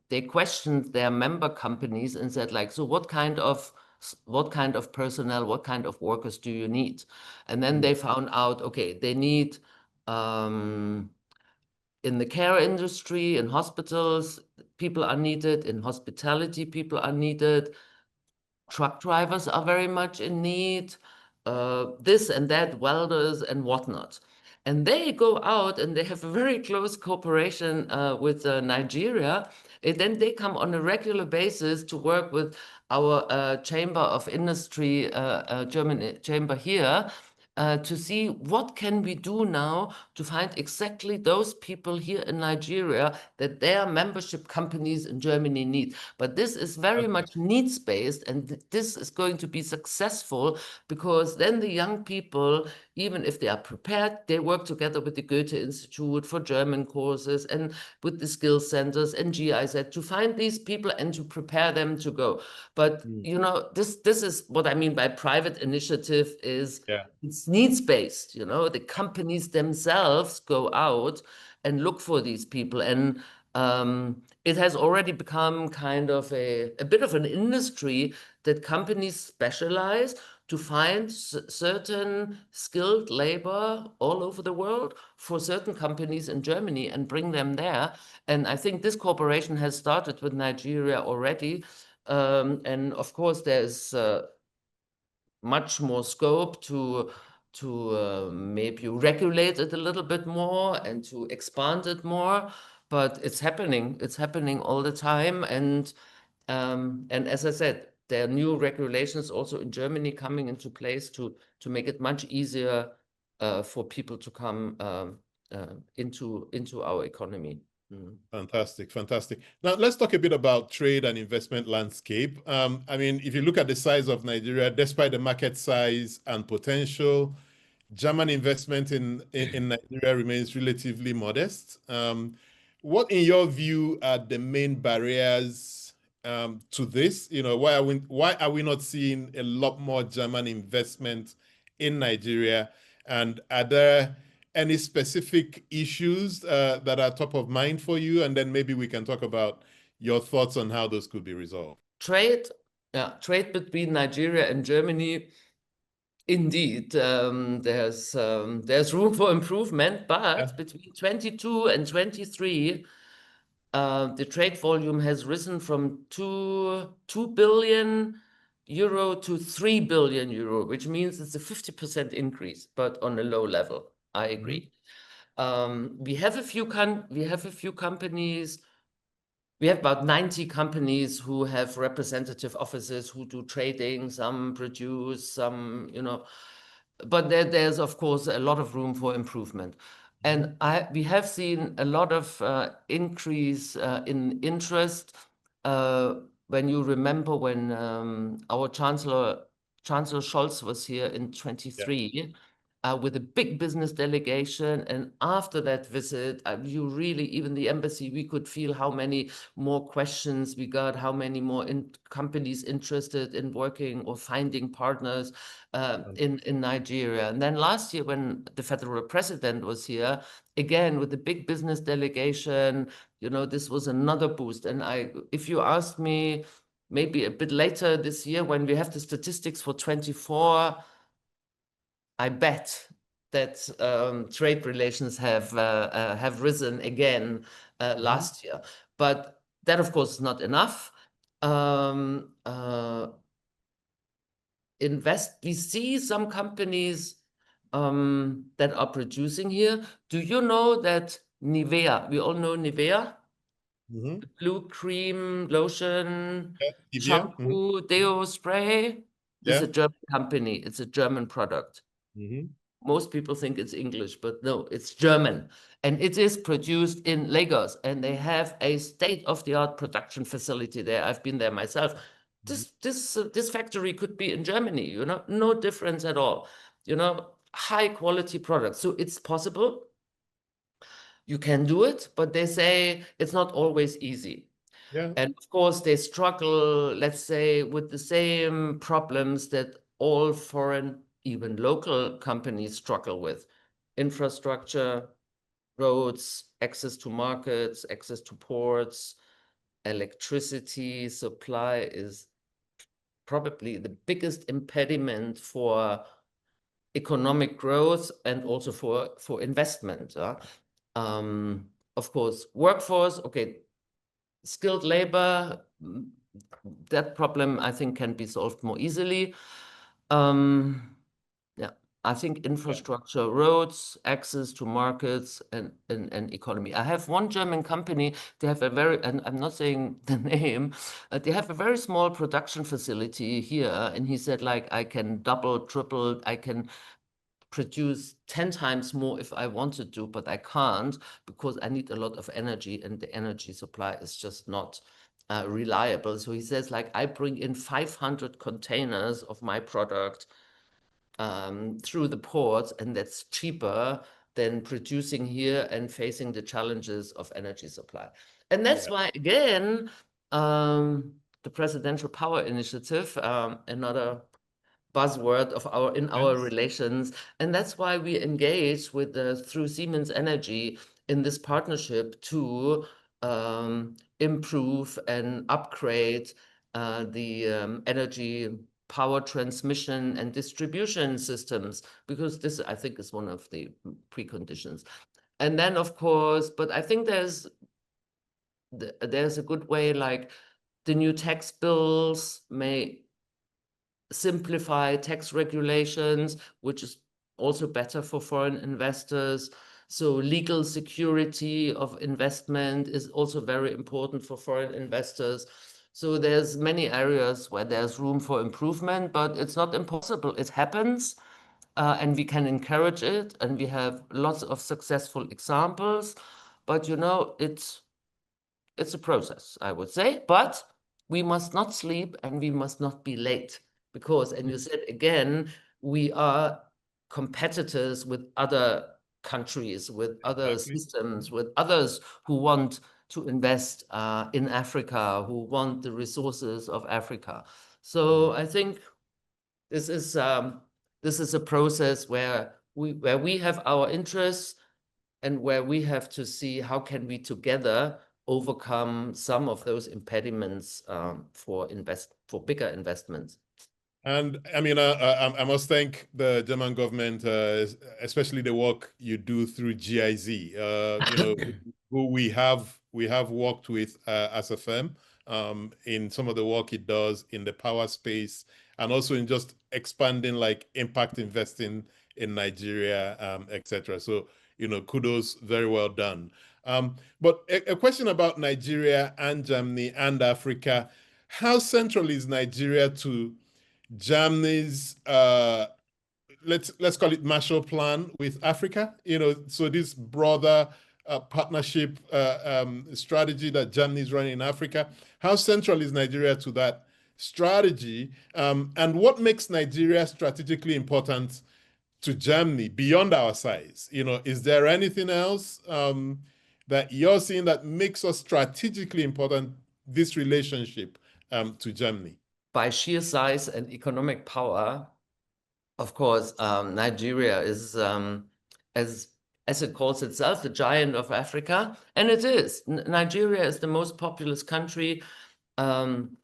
they questioned their member companies and said, like, so what kind of personnel, what kind of workers do you need? And then they found out, okay, they need in the care industry, in hospitals, people are needed. In hospitality, people are needed. Truck drivers are very much in need. This and that, welders and whatnot. And they go out and they have a very close cooperation with Nigeria. And then they come on a regular basis to work with our Chamber of Industry, German chamber here, to see what can we do now to find exactly those people here in Nigeria that their membership companies in Germany need. But this is very much needs-based, and this is going to be successful because then the young people, even if they are prepared, they work together with the Goethe Institute for German courses and with the skills centers and GIZ to find these people and to prepare them to go. But you know, this is what I mean by private initiative is it's needs-based, you know, the companies themselves go out and look for these people. And it has already become kind of a bit of an industry that companies specialize to find certain skilled labor all over the world for certain companies in Germany and bring them there. And I think this cooperation has started with Nigeria already. And of course, there's much more scope to maybe regulate it a little bit more and to expand it more. But it's happening. It's happening all the time. And as I said, there are new regulations also in Germany coming into place to make it much easier for people to come into our economy. Fantastic, fantastic. Now let's talk a bit about trade and investment landscape. I mean, if you look at the size of Nigeria, despite the market size and potential, German investment in Nigeria remains relatively modest. What, in your view, are the main barriers to this? You know, why are we not seeing a lot more German investment in Nigeria? And are there any specific issues that are top of mind for you? And then maybe we can talk about your thoughts on how those could be resolved. Trade Yeah, trade between Nigeria and Germany, indeed, there's room for improvement, but between 22 and 23, the trade volume has risen from 2 billion euro to 3 billion euro, which means it's a 50% increase, but on a low level. I agree. We have a few companies. We have about 90 companies who have representative offices who do trading, some produce, some, but there's of course a lot of room for improvement. And we have seen a lot of increase in interest. When you remember when our Chancellor Scholz was here in 23, with a big business delegation. And after that visit, you really, even the embassy, we could feel how many more questions we got, how many more companies interested in working or finding partners in Nigeria. And then last year, when the federal president was here, again, with the big business delegation, this was another boost. And if you ask me, maybe a bit later this year, when we have the statistics for 24, I bet that trade relations have risen again last year. But that, of course, is not enough. We see some companies that are producing here. Do you know that Nivea, we all know Nivea? Blue cream, lotion, shampoo, deo spray. This is a German company. It's a German product. Most people think it's English, but no, it's German. And it is produced in Lagos, and they have a state-of-the-art production facility there. I've been there myself. This factory could be in Germany, no difference at all. High quality products. So it's possible. You can do it, but they say it's not always easy. And of course, they struggle, let's say, with the same problems that all foreign, even local companies struggle with. Infrastructure, roads, access to markets, access to ports, electricity supply is probably the biggest impediment for economic growth and also for investment. Of course, workforce, okay, skilled labor, that problem I think can be solved more easily. Yeah, I think infrastructure, roads, access to markets, and economy. I have one German company. They have and I'm not saying the name. They have a very small production facility here, and he said, like, I can double, triple, I can produce 10 times more if I wanted to, but I can't because I need a lot of energy, and the energy supply is just not reliable. So he says, like, I bring in 500 containers of my product through the ports, and that's cheaper than producing here and facing the challenges of energy supply. And that's why, again, the Presidential Power Initiative, another buzzword in our relations. And that's why we engage with through Siemens Energy in this partnership to improve and upgrade the energy power transmission and distribution systems, because this, I think, is one of the preconditions. And then, of course, but I think there's a good way, like the new tax bills may simplify tax regulations, which is also better for foreign investors. So legal security of investment is also very important for foreign investors. So there's many areas where there's room for improvement, but it's not impossible. It happens, and we can encourage it, and we have lots of successful examples. But it's a process, I would say. But we must not sleep, and we must not be late, because, and you said again, we are competitors with other countries, with other systems, with others who want to invest in Africa, who want the resources of Africa. So I think this is a process where we have our interests, and where we have to see how can we together overcome some of those impediments for bigger investments. And I mean, I must thank the German government, especially the work you do through GIZ. You know, who we have worked with as a firm in some of the work it does in the power space, and also in just expanding like impact investing in Nigeria, etc. So, you know, kudos, very well done. But a question about Nigeria and Germany and Africa: how central is Nigeria to Germany's let's call it Marshall Plan with Africa? You know, so this broader partnership strategy that Germany is running in Africa. How central is Nigeria to that strategy? And what makes Nigeria strategically important to Germany beyond our size? You know, is there anything else that you're seeing that makes us strategically important, this relationship to Germany? By sheer size and economic power, of course, Nigeria is, as it calls itself, the giant of Africa, and it is. Nigeria is the most populous country on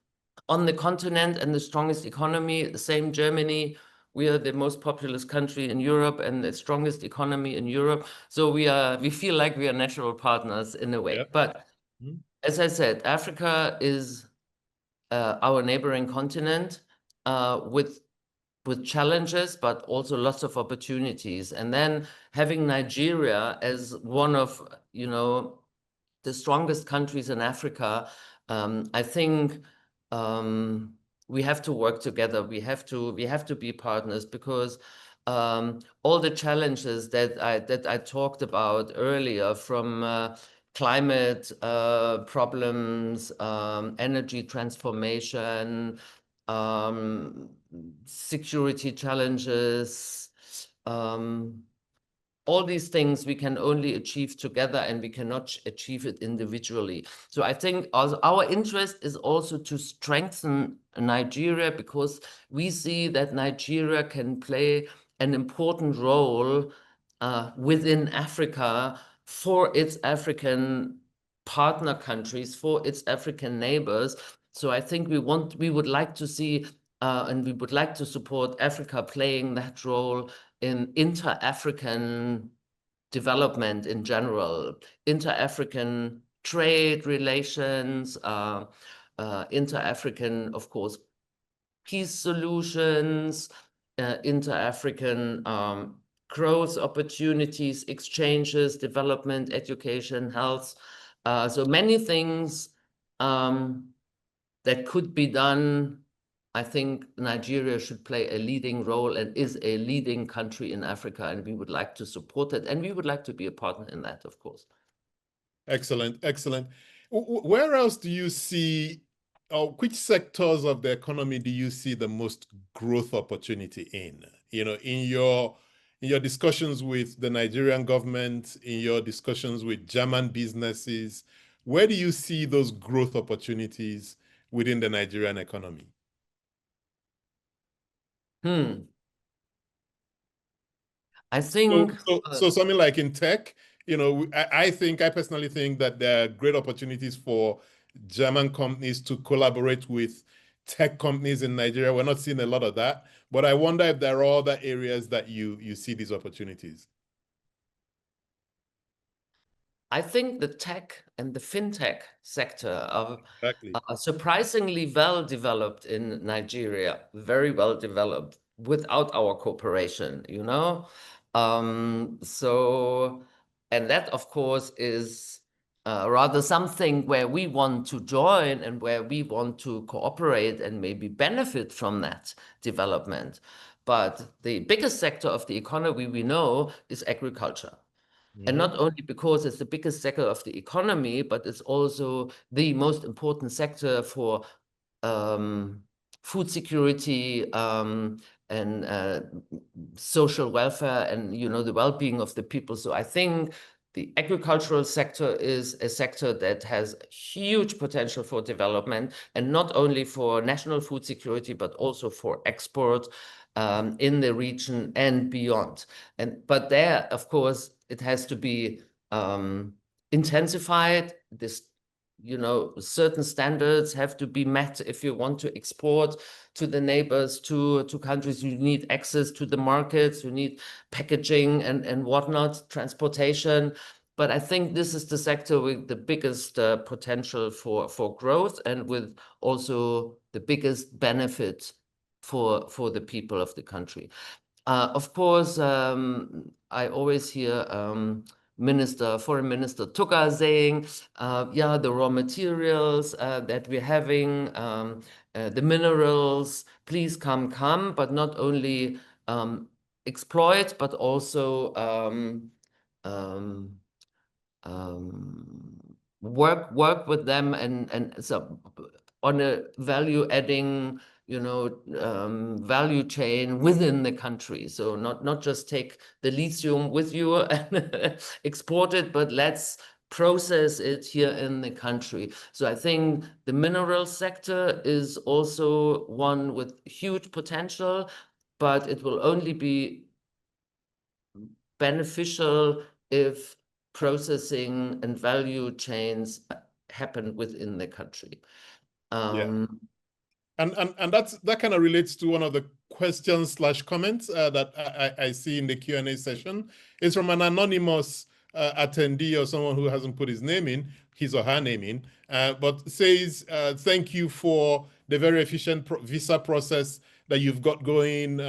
the continent and the strongest economy. Same Germany. We are the most populous country in Europe and the strongest economy in Europe. So we feel like we are natural partners in a way. Yeah. But as I said, Africa is our neighboring continent with challenges, but also lots of opportunities. And then having Nigeria as one of, you know, the strongest countries in Africa, I think we have to work together. We have to be partners, because all the challenges that I talked about earlier, from climate problems, energy transformation, security challenges, all these things we can only achieve together, and we cannot achieve it individually. So I think our interest is also to strengthen Nigeria, because we see that Nigeria can play an important role within Africa for its African partner countries, for its African neighbors. So I think we would like to see and we would like to support Africa playing that role in inter-African development in general, inter-African trade relations, inter-African, of course, peace solutions, inter-African growth opportunities, exchanges, development, education, health. So many things that could be done. I think Nigeria should play a leading role and is a leading country in Africa, and we would like to support it, and we would like to be a partner in that, of course. Excellent, excellent. Where else do you see, or which sectors of the economy do you see the most growth opportunity in? You know, in your discussions with the Nigerian government, in your discussions with German businesses, where do you see those growth opportunities within the Nigerian economy? I think so something like in tech, you know, I personally think that there are great opportunities for German companies to collaborate with tech companies in Nigeria. We're not seeing a lot of that, but I wonder if there are other areas that you see these opportunities. I think the tech and the fintech sector are Exactly. Surprisingly well developed in Nigeria, very well developed without our cooperation, you know? So, and that, of course, is rather something where we want to join and where we want to cooperate and maybe benefit from that development. But the biggest sector of the economy we know is agriculture. And not only because it's the biggest sector of the economy, but it's also the most important sector for food security and social welfare and, you know, the well-being of the people. So I think the agricultural sector is a sector that has huge potential for development, and not only for national food security, but also for export in the region and beyond. But there, of course, it has to be intensified. This certain standards have to be met if you want to export to the neighbors, to countries. You need access to the markets, you need packaging and whatnot, transportation. But I think this is the sector with the biggest potential for growth, and with also the biggest benefit for the people of the country. Of course, I always hear Foreign Minister Tuka saying, yeah, the raw materials that we're having, the minerals, please come, but not only exploit, but also work with them and so on a value adding value chain within the country. So not just take the lithium with you and export it, but let's process it here in the country. So I think the mineral sector is also one with huge potential, but it will only be beneficial if processing and value chains happen within the country. Yeah. And that kind of relates to one of the questions / comments that I see in the Q&A session. It's from an anonymous attendee, or someone who hasn't put his or her name in, but says, thank you for the very efficient visa process that you've got going.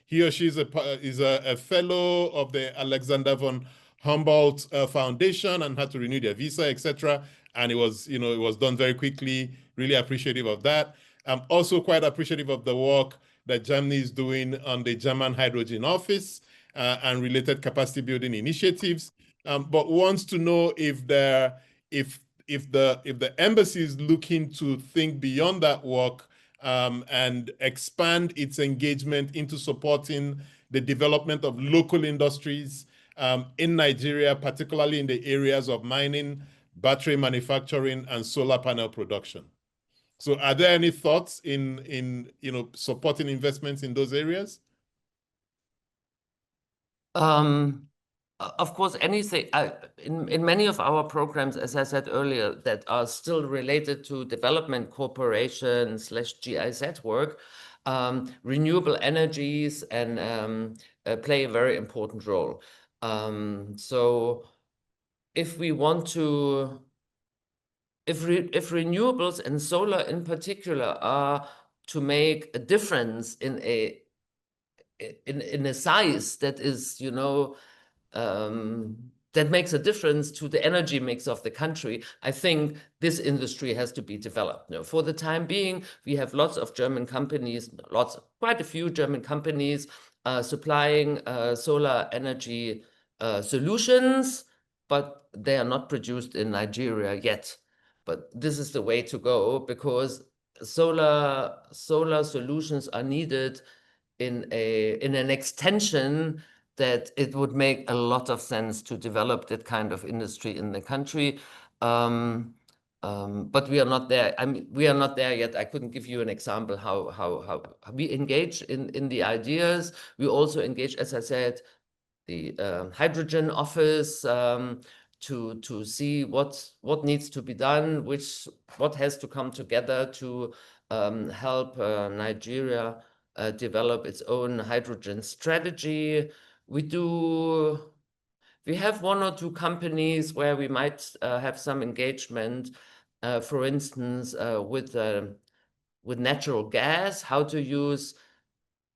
He or she is a fellow of the Alexander von Humboldt Foundation and had to renew their visa, etc. And it was done very quickly. Really appreciative of that. I'm also quite appreciative of the work that Germany is doing on the German Hydrogen Office and related capacity building initiatives, but wants to know if the embassy is looking to think beyond that work and expand its engagement into supporting the development of local industries in Nigeria, particularly in the areas of mining, battery manufacturing, and solar panel production. So are there any thoughts in supporting investments in those areas? Of course, anything in many of our programs, as I said earlier, that are still related to development cooperation / GIZ work, renewable energies and play a very important role. So if we want to, if renewables and solar in particular are to make a difference in a size that is, that makes a difference to the energy mix of the country, I think this industry has to be developed. For the time being, we have lots of German companies, quite a few German companies supplying solar energy solutions, but they are not produced in Nigeria yet. But this is the way to go, because solar solutions are needed in an extension that it would make a lot of sense to develop that kind of industry in the country. But we are not there. I mean, we are not there yet. I couldn't give you an example how we engage in the ideas. We also engage, as I said, the hydrogen office to see what needs to be done, what has to come together to help Nigeria develop its own hydrogen strategy. We have one or two companies where we might have some engagement, for instance, with natural gas, how to use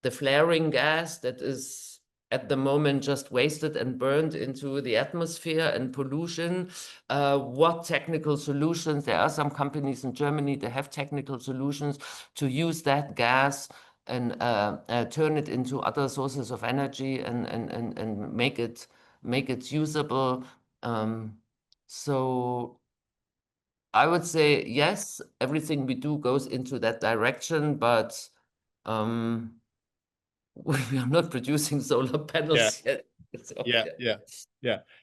the flaring gas that is at the moment just wasted and burned into the atmosphere and pollution. What technical solutions? There are some companies in Germany that have technical solutions to use that gas and turn it into other sources of energy and make it usable. So I would say yes, everything we do goes into that direction, but we are not producing solar panels yet. So, Yeah.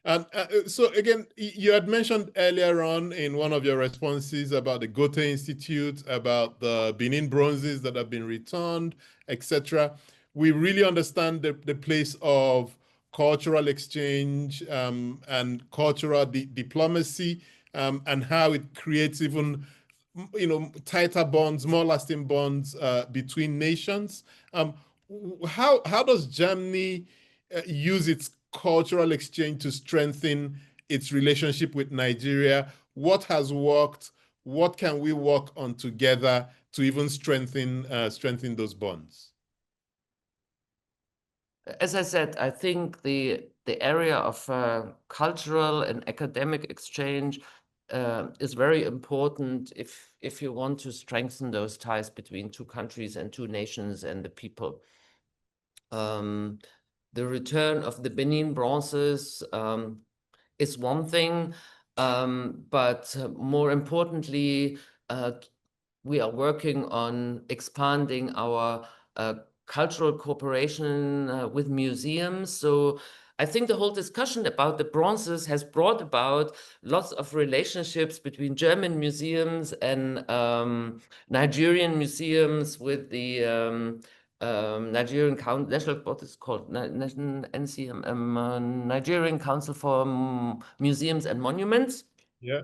And so again, you had mentioned earlier on in one of your responses about the Günther Institute, about the Benin bronzes that have been returned, etc. We really understand the place of cultural exchange and cultural diplomacy and how it creates even tighter bonds, more lasting bonds between nations. How does Germany use its cultural exchange to strengthen its relationship with Nigeria? What has worked? What can we work on together to even strengthen those bonds? As I said, I think the area of cultural and academic exchange is very important if you want to strengthen those ties between two countries and two nations and the people. The return of the Benin bronzes is one thing, but more importantly, we are working on expanding our cultural cooperation with museums. So I think the whole discussion about the bronzes has brought about lots of relationships between German museums and Nigerian museums with the Nigerian National, what is called NCM, Nigerian Council for Museums and Monuments. Yeah.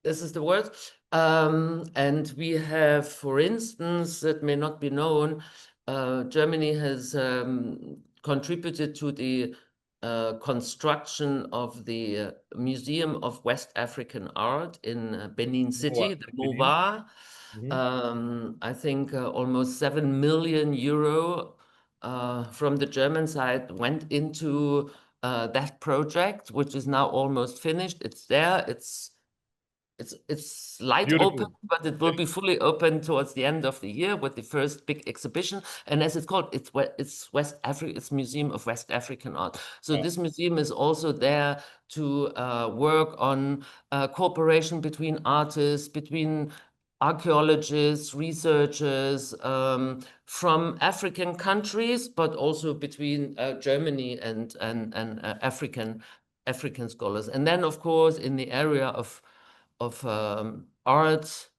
This is the word. And we have, for instance, that may not be known, Germany has contributed to the construction of the Museum of West African Art in Benin City, the MOWA. I think almost 7 million euro from the German side went into that project, which is now almost finished. It's there. It's light open, but it will be fully open towards the end of the year with the first big exhibition. And as it's called, it's West Africa. It's Museum of West African Art. So this museum is also there to work on cooperation between artists, between archaeologists, researchers from African countries, but also between Germany and African scholars. And then, of course, in the area of art,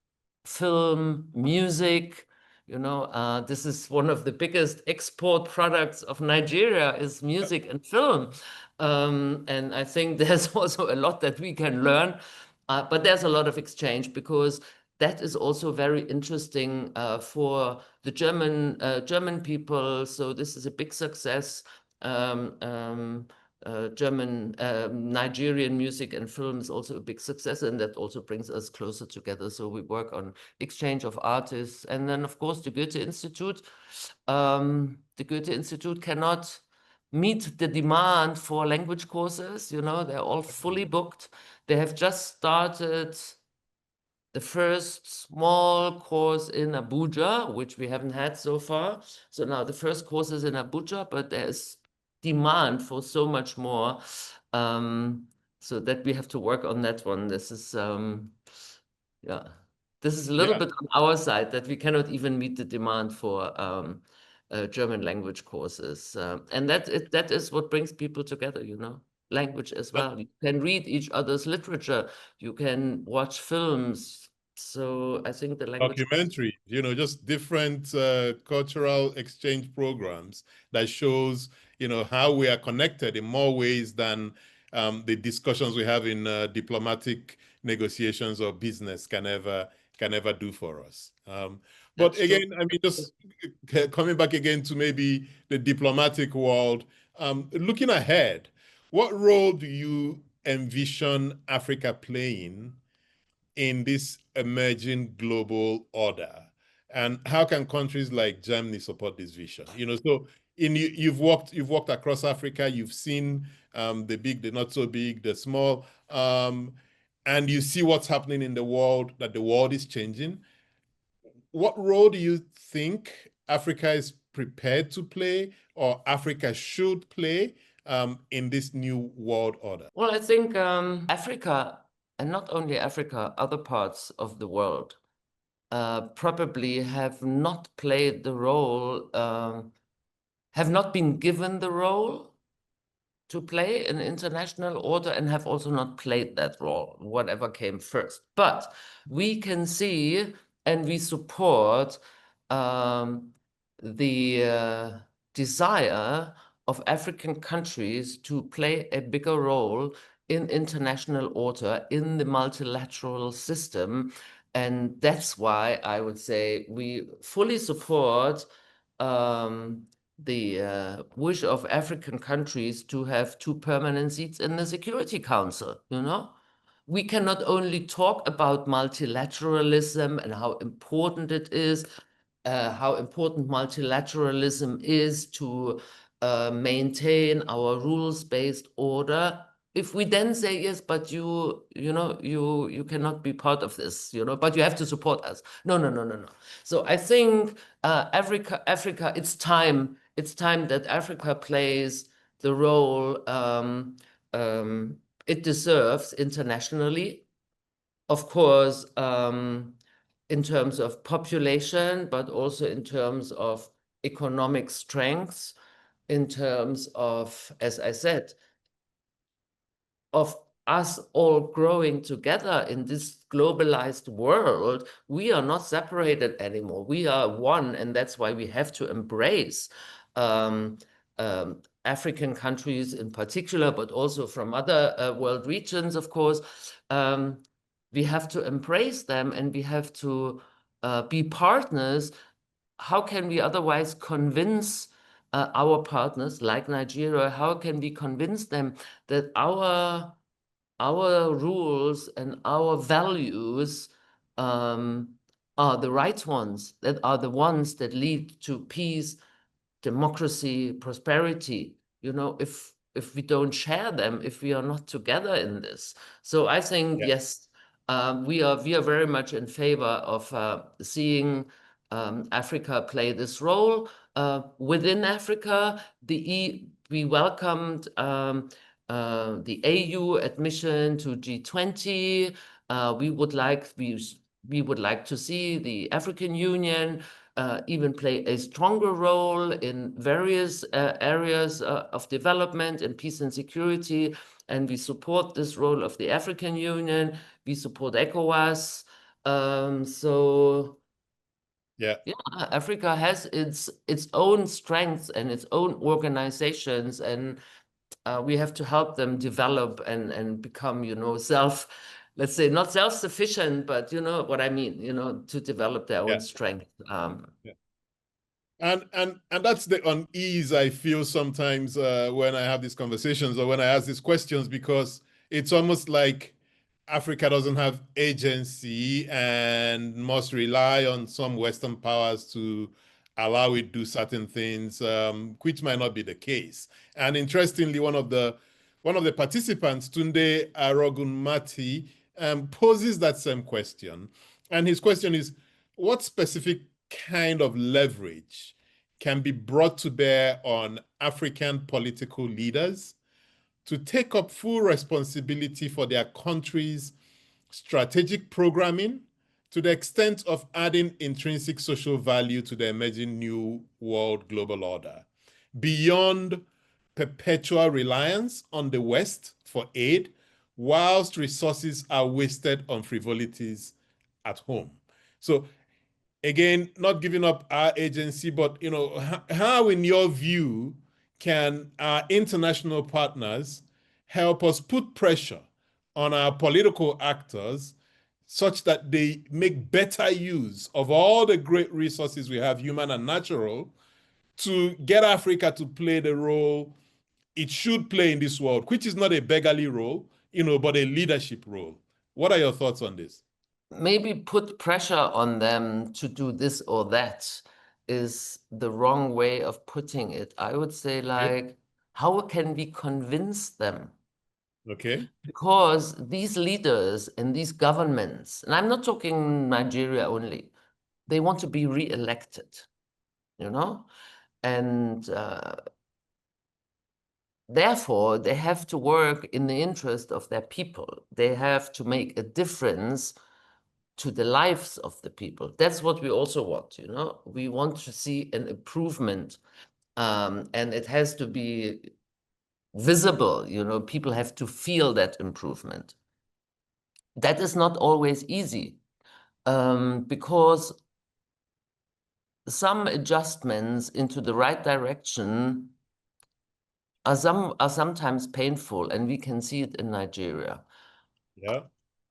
film, music. This is one of the biggest export products of Nigeria is music and film. And I think there's also a lot that we can learn, but there's a lot of exchange because that is also very interesting for the German people. So this is a big success. Nigerian music and film is also a big success, and that also brings us closer together. So we work on exchange of artists. And then, of course, the Goethe Institute. The Goethe Institute cannot meet the demand for language courses. They're all fully booked. They have just started the first small course in Abuja, which we haven't had so far. So now the first course is in Abuja, but there's demand for so much more, so that we have to work on that one. This is this is a little bit on our side that we cannot even meet the demand for German language courses, and that is what brings people together. Language as well. You can read each other's literature. You can watch films. So I think the language documentary, just different cultural exchange programs that shows, how we are connected in more ways than the discussions we have in diplomatic negotiations or business can ever do for us. But again, I mean, just coming back again to maybe the diplomatic world, looking ahead, what role do you envision Africa playing in this emerging global order? And how can countries like Germany support this vision? So you've walked across Africa, you've seen the big, the not so big, the small, and you see what's happening in the world, that the world is changing. What role do you think Africa is prepared to play, or Africa should play in this new world order? Well, I think Africa, and not only Africa, other parts of the world probably have not played the role, have not been given the role to play in international order, and have also not played that role, whatever came first. But we can see and we support the desire of African countries to play a bigger role in international order, in the multilateral system. And that's why I would say we fully support the wish of African countries to have 2 permanent seats in the Security Council, you know? We can not only talk about multilateralism and how important it is, how important multilateralism is to maintain our rules-based order. If we then say, yes, but you cannot be part of this, but you have to support us. No. So I think Africa, it's time that Africa plays the role it deserves internationally. Of course, in terms of population, but also in terms of economic strengths, in terms of, as I said, of us all growing together in this globalized world. We are not separated anymore. We are one, and that's why we have to embrace African countries in particular, but also from other world regions, of course. We have to embrace them, and we have to be partners. How can we otherwise convince our partners like Nigeria? How can we convince them that our rules and our values are the right ones, that are the ones that lead to peace, democracy, prosperity? If we don't share them, if we are not together in this. So I think, yes, we are very much in favor of seeing Africa play this role. Within Africa, we welcomed the AU admission to G20. We would like to see the African Union even play a stronger role in various areas of development and peace and security. And we support this role of the African Union. We support ECOWAS. Yeah, Africa has its own strengths and its own organizations, and we have to help them develop and become, let's say, not self-sufficient, but you know what I mean, to develop their own strength. And that's the unease I feel sometimes when I have these conversations or when I ask these questions, because it's almost like Africa doesn't have agency and must rely on some Western powers to allow it to do certain things, which might not be the case. And interestingly, one of the participants, Tunde Arogunmati, poses that same question. And his question is, what specific kind of leverage can be brought to bear on African political leaders to take up full responsibility for their country's strategic programming to the extent of adding intrinsic social value to the emerging new world global order, beyond perpetual reliance on the West for aid, whilst resources are wasted on frivolities at home? So again, not giving up our agency, but how, in your view, can our international partners help us put pressure on our political actors such that they make better use of all the great resources we have, human and natural, to get Africa to play the role it should play in this world, which is not a beggarly role, but a leadership role? What are your thoughts on this? Maybe put pressure on them to do this or that is the wrong way of putting it. I would say, how can we convince them? Okay. Because these leaders and these governments, and I'm not talking Nigeria only, they want to be re-elected, and therefore they have to work in the interest of their people. They have to make a difference to the lives of the people. That's what we also want, We want to see an improvement, and it has to be visible, People have to feel that improvement. That is not always easy, because some adjustments into the right direction are sometimes painful, and we can see it in Nigeria. Yeah.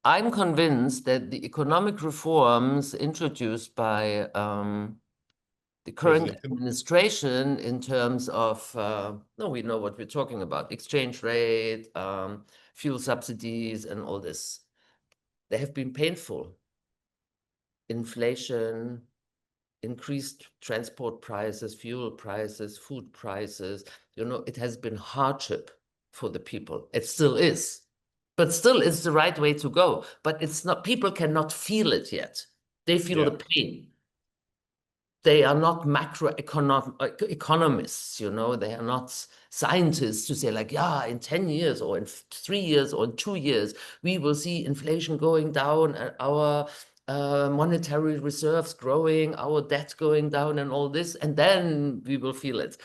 I'm convinced that the economic reforms introduced by the current administration in terms of, no, we know what we're talking about, exchange rate, fuel subsidies, and all this. They have been painful. Inflation, increased transport prices, fuel prices, food prices, it has been hardship for the people. It still is. But still, it's the right way to go. But it's not, people cannot feel it yet. They feel the pain. They are not economists, they are not scientists to say like, yeah, in 10 years or in 3 years or in 2 years, we will see inflation going down and our monetary reserves growing, our debt going down and all this, and then we will feel it.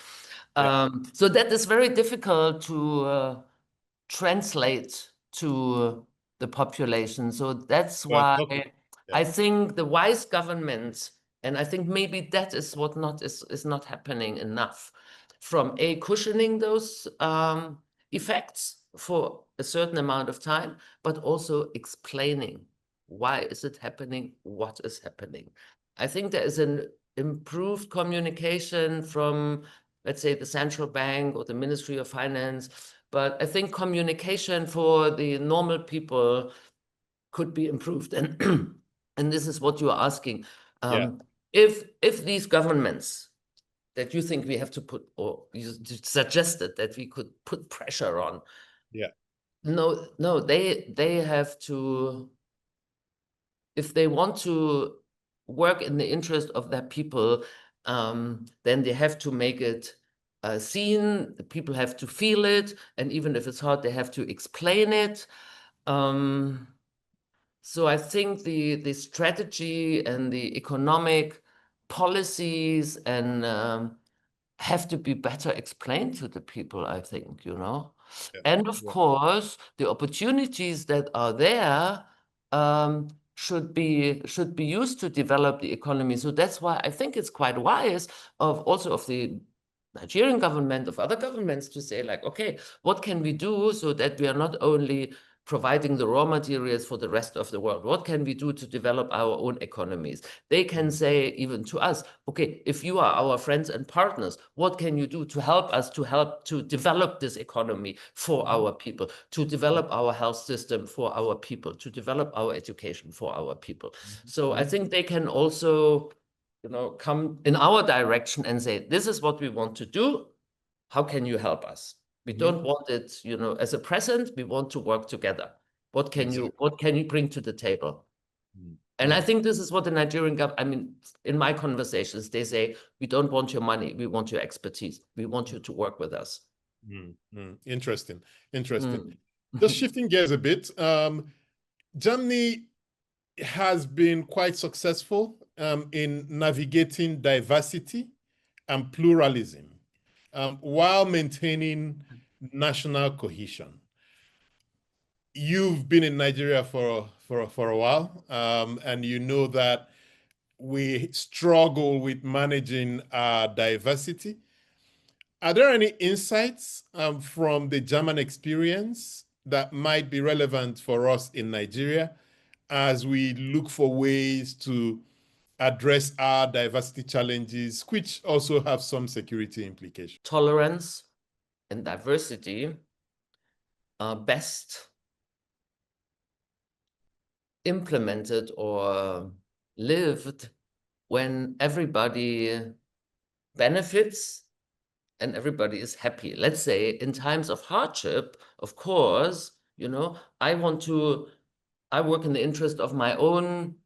So that is very difficult to translate to the population. So that's why I think the wise governments, and I think maybe that is what is not happening enough, from cushioning those effects for a certain amount of time, but also explaining why is it happening, what is happening. I think there is an improved communication from, let's say, the central bank or the Ministry of Finance, but I think communication for the normal people could be improved. And and this is what you are asking. If these governments that you think we have to put, or you suggested that we could put pressure on, no, they have to, if they want to work in the interest of their people, then they have to make it seen, the people have to feel it, and even if it's hard, they have to explain it. So I think the strategy and the economic policies and have to be better explained to the people, I think, And of course, the opportunities that are there should be used to develop the economy. So that's why I think it's quite wise of the Nigerian government, of other governments, to say like, okay, what can we do so that we are not only providing the raw materials for the rest of the world? What can we do to develop our own economies? They can say even to us, okay, if you are our friends and partners, what can you do to help us to develop this economy for our people, to develop our health system for our people, to develop our education for our people? So I think they can also, come in our direction and say, this is what we want to do. How can you help us? We don't want it, as a present. We want to work together. What can you bring to the table? And I think this is what the Nigerian government, in my conversations, they say, we don't want your money. We want your expertise. We want you to work with us. Interesting. Just shifting gears a bit. Germany has been quite successful in navigating diversity and pluralism while maintaining national cohesion. You've been in Nigeria for a while, and you know that we struggle with managing our diversity. Are there any insights from the German experience that might be relevant for us in Nigeria as we look for ways to address our diversity challenges, which also have some security implications? Tolerance and diversity are best implemented or lived when everybody benefits and everybody is happy. Let's say in times of hardship, of course, I work in the interest of my own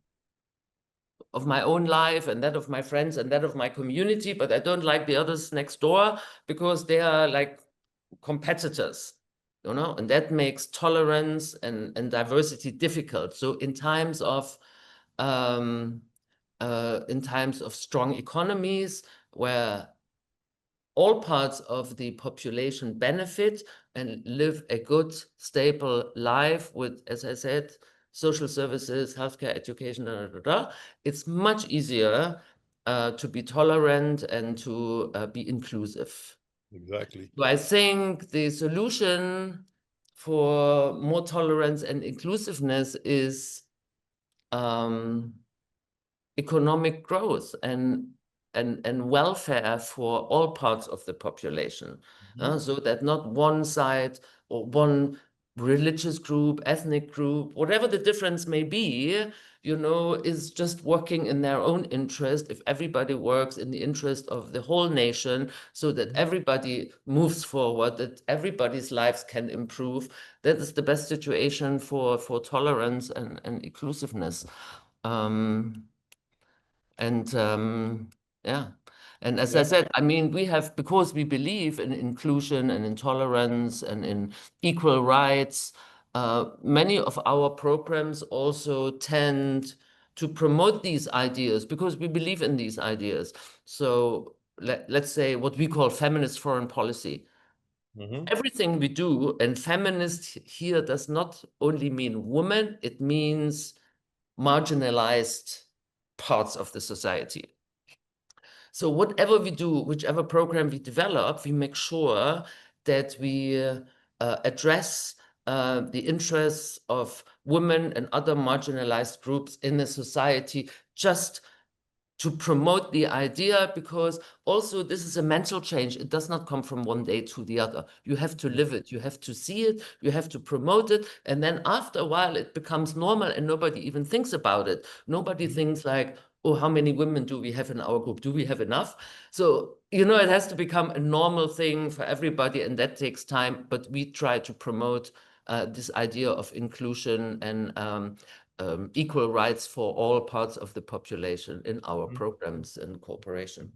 life and that of my friends and that of my community, but I don't like the others next door because they are like competitors, and that makes tolerance and diversity difficult. So in times of strong economies where all parts of the population benefit and live a good, stable life with, as I said, social services, healthcare, education, it's much easier to be tolerant and to be inclusive. Exactly. So I think the solution for more tolerance and inclusiveness is economic growth and welfare for all parts of the population, so that not one side or one religious group, ethnic group, whatever the difference may be, is just working in their own interest. If everybody works in the interest of the whole nation, so that everybody moves forward, that everybody's lives can improve, that is the best situation for tolerance and inclusiveness. Yeah. And as I said, I mean, because we believe in inclusion and in tolerance and in equal rights, many of our programs also tend to promote these ideas because we believe in these ideas. So let's say what we call feminist foreign policy. Everything we do, and feminist here does not only mean women, it means marginalized parts of the society. So whatever we do, whichever program we develop, we make sure that we address the interests of women and other marginalized groups in the society, just to promote the idea, because also this is a mental change. It does not come from one day to the other. You have to live it, you have to see it, you have to promote it. And then after a while, it becomes normal and nobody even thinks about it. Nobody thinks like, oh, how many women do we have in our group? Do we have enough? So, it has to become a normal thing for everybody, and that takes time. But we try to promote this idea of inclusion and equal rights for all parts of the population in our programs and cooperation.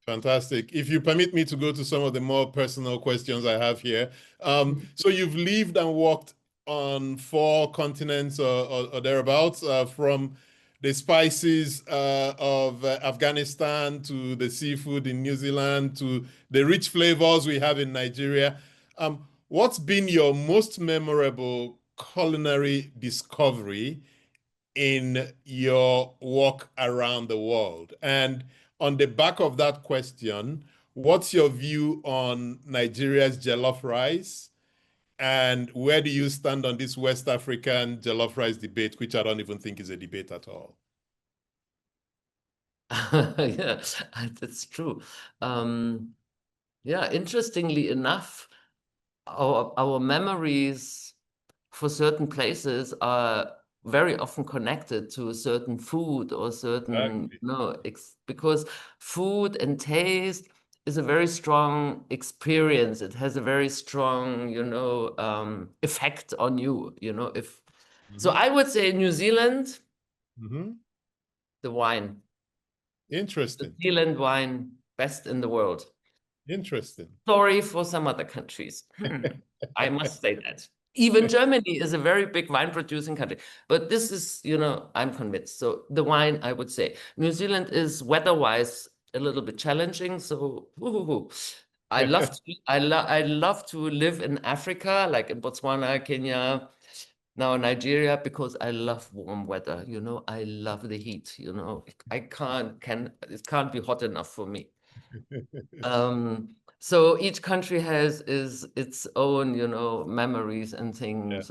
Fantastic. If you permit me to go to some of the more personal questions I have here. So you've lived and worked on 4 continents or thereabouts, from the spices of Afghanistan to the seafood in New Zealand to the rich flavors we have in Nigeria. What's been your most memorable culinary discovery in your walk around the world? And on the back of that question, what's your view on Nigeria's jollof rice? And where do you stand on this West African jollof rice debate, which I don't even think is a debate at all? Yeah, that's true. Yeah, interestingly enough, our memories for certain places are very often connected to a certain food or certain, Exactly. because food and taste is a very strong experience. It has a very strong, effect on you, so I would say New Zealand, the wine. The Interesting. New Zealand wine, best in the world. Interesting. Sorry for some other countries. I must say that. Even Germany is a very big wine producing country. But this is, I'm convinced. So the wine, I would say. New Zealand is weather-wise a little bit challenging. So I love to live in Africa, like in Botswana, Kenya, now Nigeria, because I love warm weather. I love the heat. It can't be hot enough for me. So each country has its own, memories and things.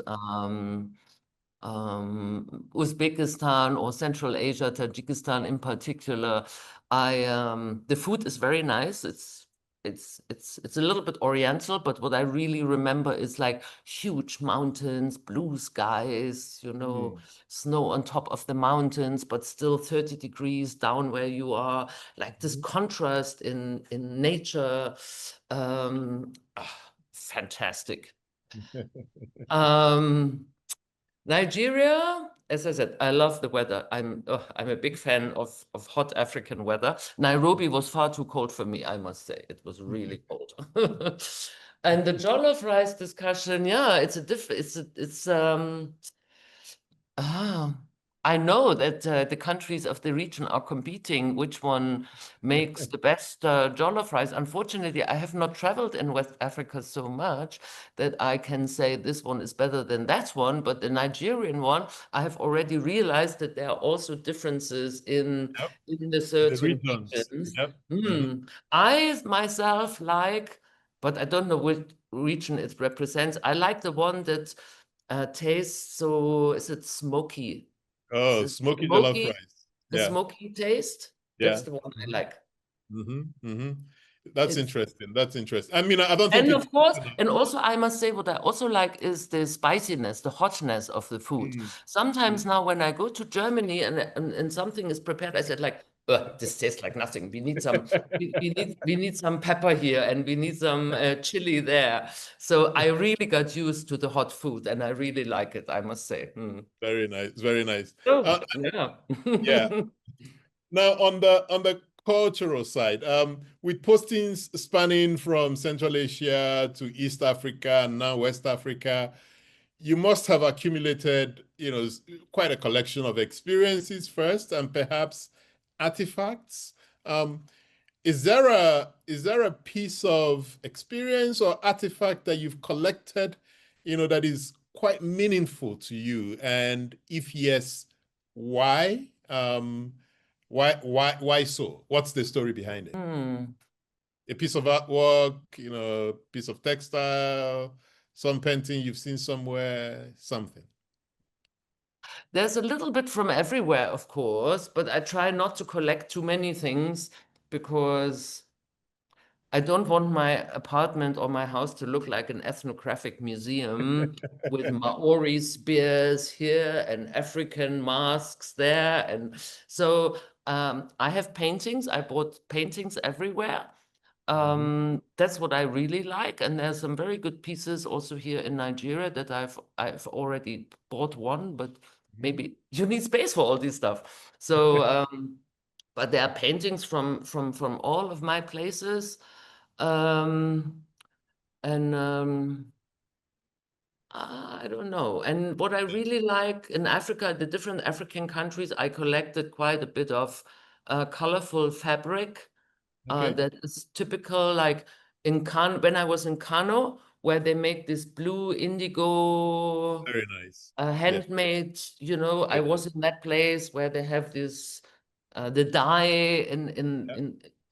Uzbekistan or Central Asia, Tajikistan in particular, the food is very nice. It's a little bit oriental, but what I really remember is like huge mountains, blue skies, snow on top of the mountains, but still 30 degrees down where you are, like this contrast in nature. Fantastic. Nigeria, as I said, I love the weather. I'm a big fan of hot African weather. Nairobi was far too cold for me, I must say. It was really cold. And the jollof rice discussion, yeah, it's a different, it's ah, I know that the countries of the region are competing which one makes the best jollof rice. Unfortunately, I have not traveled in West Africa so much that I can say this one is better than that one. But the Nigerian one, I have already realized that there are also differences in Yep. the The certain regions. regions. Yep. I myself like, but I don't know which region it represents. I like the one that tastes so, is it smoky? Oh, The smoky jollof smoky, rice. the Yeah. smoky taste. That's Yeah. the one I like. That's It's interesting. That's interesting. I mean, I don't think And it's of course, and also I must say what I also like is the spiciness, the hotness of the food. Mm, Sometimes mm. now when I go to Germany and something is prepared, I said like, "Ugh, this tastes like nothing. We need some we need some pepper here and we need some chili there." So I really got used to the hot food and I really like it, I must say. Very nice. Very nice. Oh, yeah. Yeah. Now on the cultural side, with postings spanning from Central Asia to East Africa and now West Africa, you must have accumulated, quite a collection of experiences first and perhaps artifacts. Um, is there a piece of experience or artifact that you've collected, that is quite meaningful to you? And if yes, why? Why so? What's the story behind it? A piece of artwork, a piece of textile, some painting you've seen somewhere, something. There's a little bit from everywhere, of course, but I try not to collect too many things because I don't want my apartment or my house to look like an ethnographic museum with Maori spears here and African masks there. And so I have paintings. I bought paintings everywhere. That's what I really like. And there's some very good pieces also here in Nigeria that I've already bought one, but maybe you need space for all this stuff. So but there are paintings from all of my places. Um, and I don't know. And what I really like in Africa, the different African countries, I collected quite a bit of colorful fabric Okay. that is typical, like in when I was in Kano, where they make this blue indigo Very nice. Yeah. handmade, I Yeah. was in that place where they have this the dye Yeah.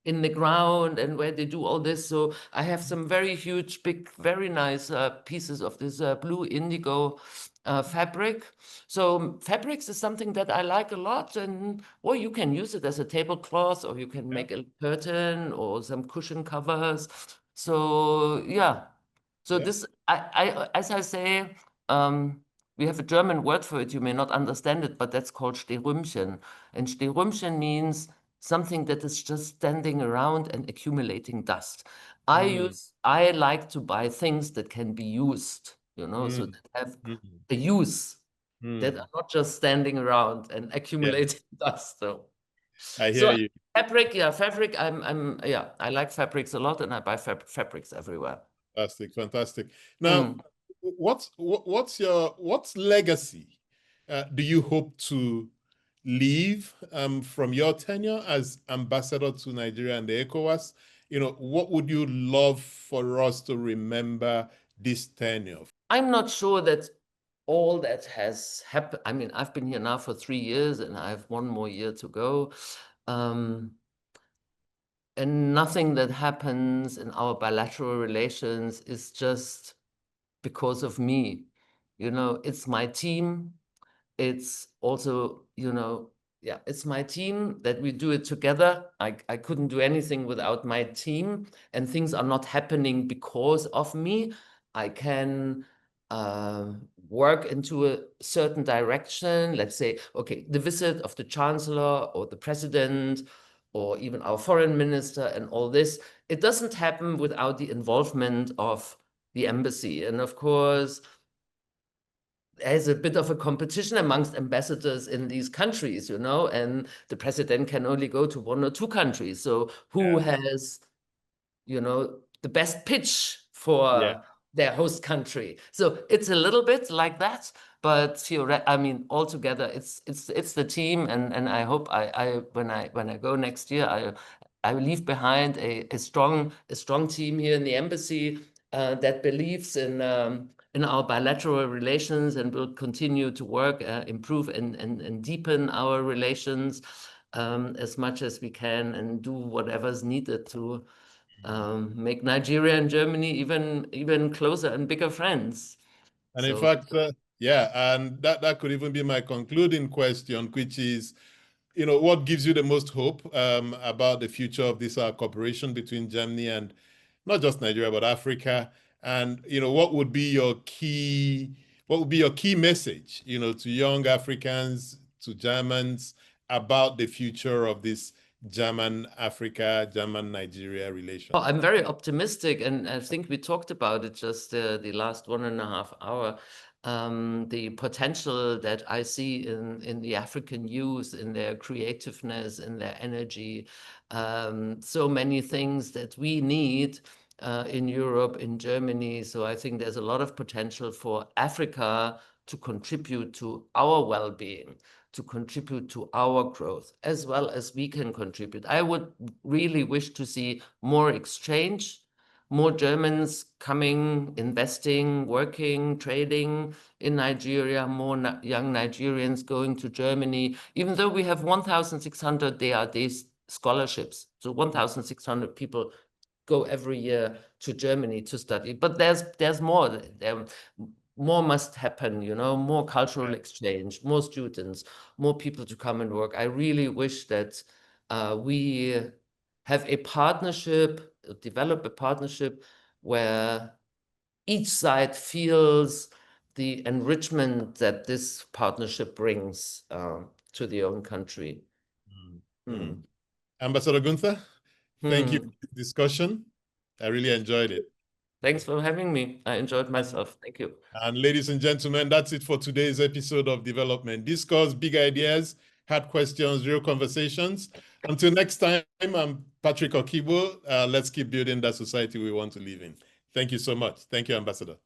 in the ground and where they do all this. So I have some very huge, big, very nice pieces of this blue indigo fabric. So fabrics is something that I like a lot, and or you can use it as a tablecloth, or you can Yeah. make a curtain or some cushion covers. So yeah. So Yeah. this, as I say, we have a German word for it. You may not understand it, but that's called Stehrümchen. And Stehrümchen means something that is just standing around and accumulating dust. I like to buy things that can be used, so Mm. that have Mm. a use, that Mm. are not just standing around and Yeah. accumulating dust. I hear So you. fabric, yeah, fabric. Yeah, I like fabrics a lot, and I buy fabrics everywhere. Fantastic, fantastic. Now, Mm. what's legacy do you hope to leave from your tenure as ambassador to Nigeria and the ECOWAS? What would you love for us to remember this tenure? I'm not sure that all that has happened. I mean, I've been here now for 3 years and I have one more year to go. And nothing that happens in our bilateral relations is just because of me. It's my team. It's also, yeah, it's my team that we do it together. I couldn't do anything without my team, and things are not happening because of me. I can work into a certain direction. Let's say, okay, the visit of the chancellor or the president or even our foreign minister and all this, it doesn't happen without the involvement of the embassy. And of course, there's a bit of a competition amongst ambassadors in these countries, and the president can only go to one or two countries. So who Yeah, has, the best pitch yeah, their host country. So it's a little bit like that, but I mean, altogether, it's the team, and I hope when I go next year, I will leave behind a strong team here in the embassy that believes in our bilateral relations and will continue to work, improve and deepen our relations as much as we can, and do whatever's needed to make Nigeria and Germany even closer and bigger friends. And in fact, yeah, and that could even be my concluding question, which is, what gives you the most hope about the future of this cooperation between Germany and not just Nigeria, but Africa? And, what would be your key message, to young Africans, to Germans about the future of this German-Africa, German-Nigeria relation? Well, I'm very optimistic, and I think we talked about it just the last 1.5 hours. The potential that I see in the African youth, in their creativeness, in their energy, so many things that we need in Europe, in Germany. So I think there's a lot of potential for Africa to contribute to our well-being, to contribute to our growth, as well as we can contribute. I would really wish to see more exchange, more Germans coming, investing, working, trading in Nigeria, more young Nigerians going to Germany, even though we have 1,600 DAD scholarships. So 1,600 people go every year to Germany to study. But there's more. More must happen, more cultural exchange, more students, more people to come and work. I really wish that we have a partnership, develop a partnership where each side feels the enrichment that this partnership brings to their own country. Ambassador Günther, thank you for this discussion. I really enjoyed it. Thanks for having me. I enjoyed myself. Thank you. And ladies and gentlemen, that's it for today's episode of Development Discourse. Big ideas, hard questions, real conversations. Until next time, I'm Patrick Okigbo. Let's keep building that society we want to live in. Thank you so much. Thank you, Ambassador.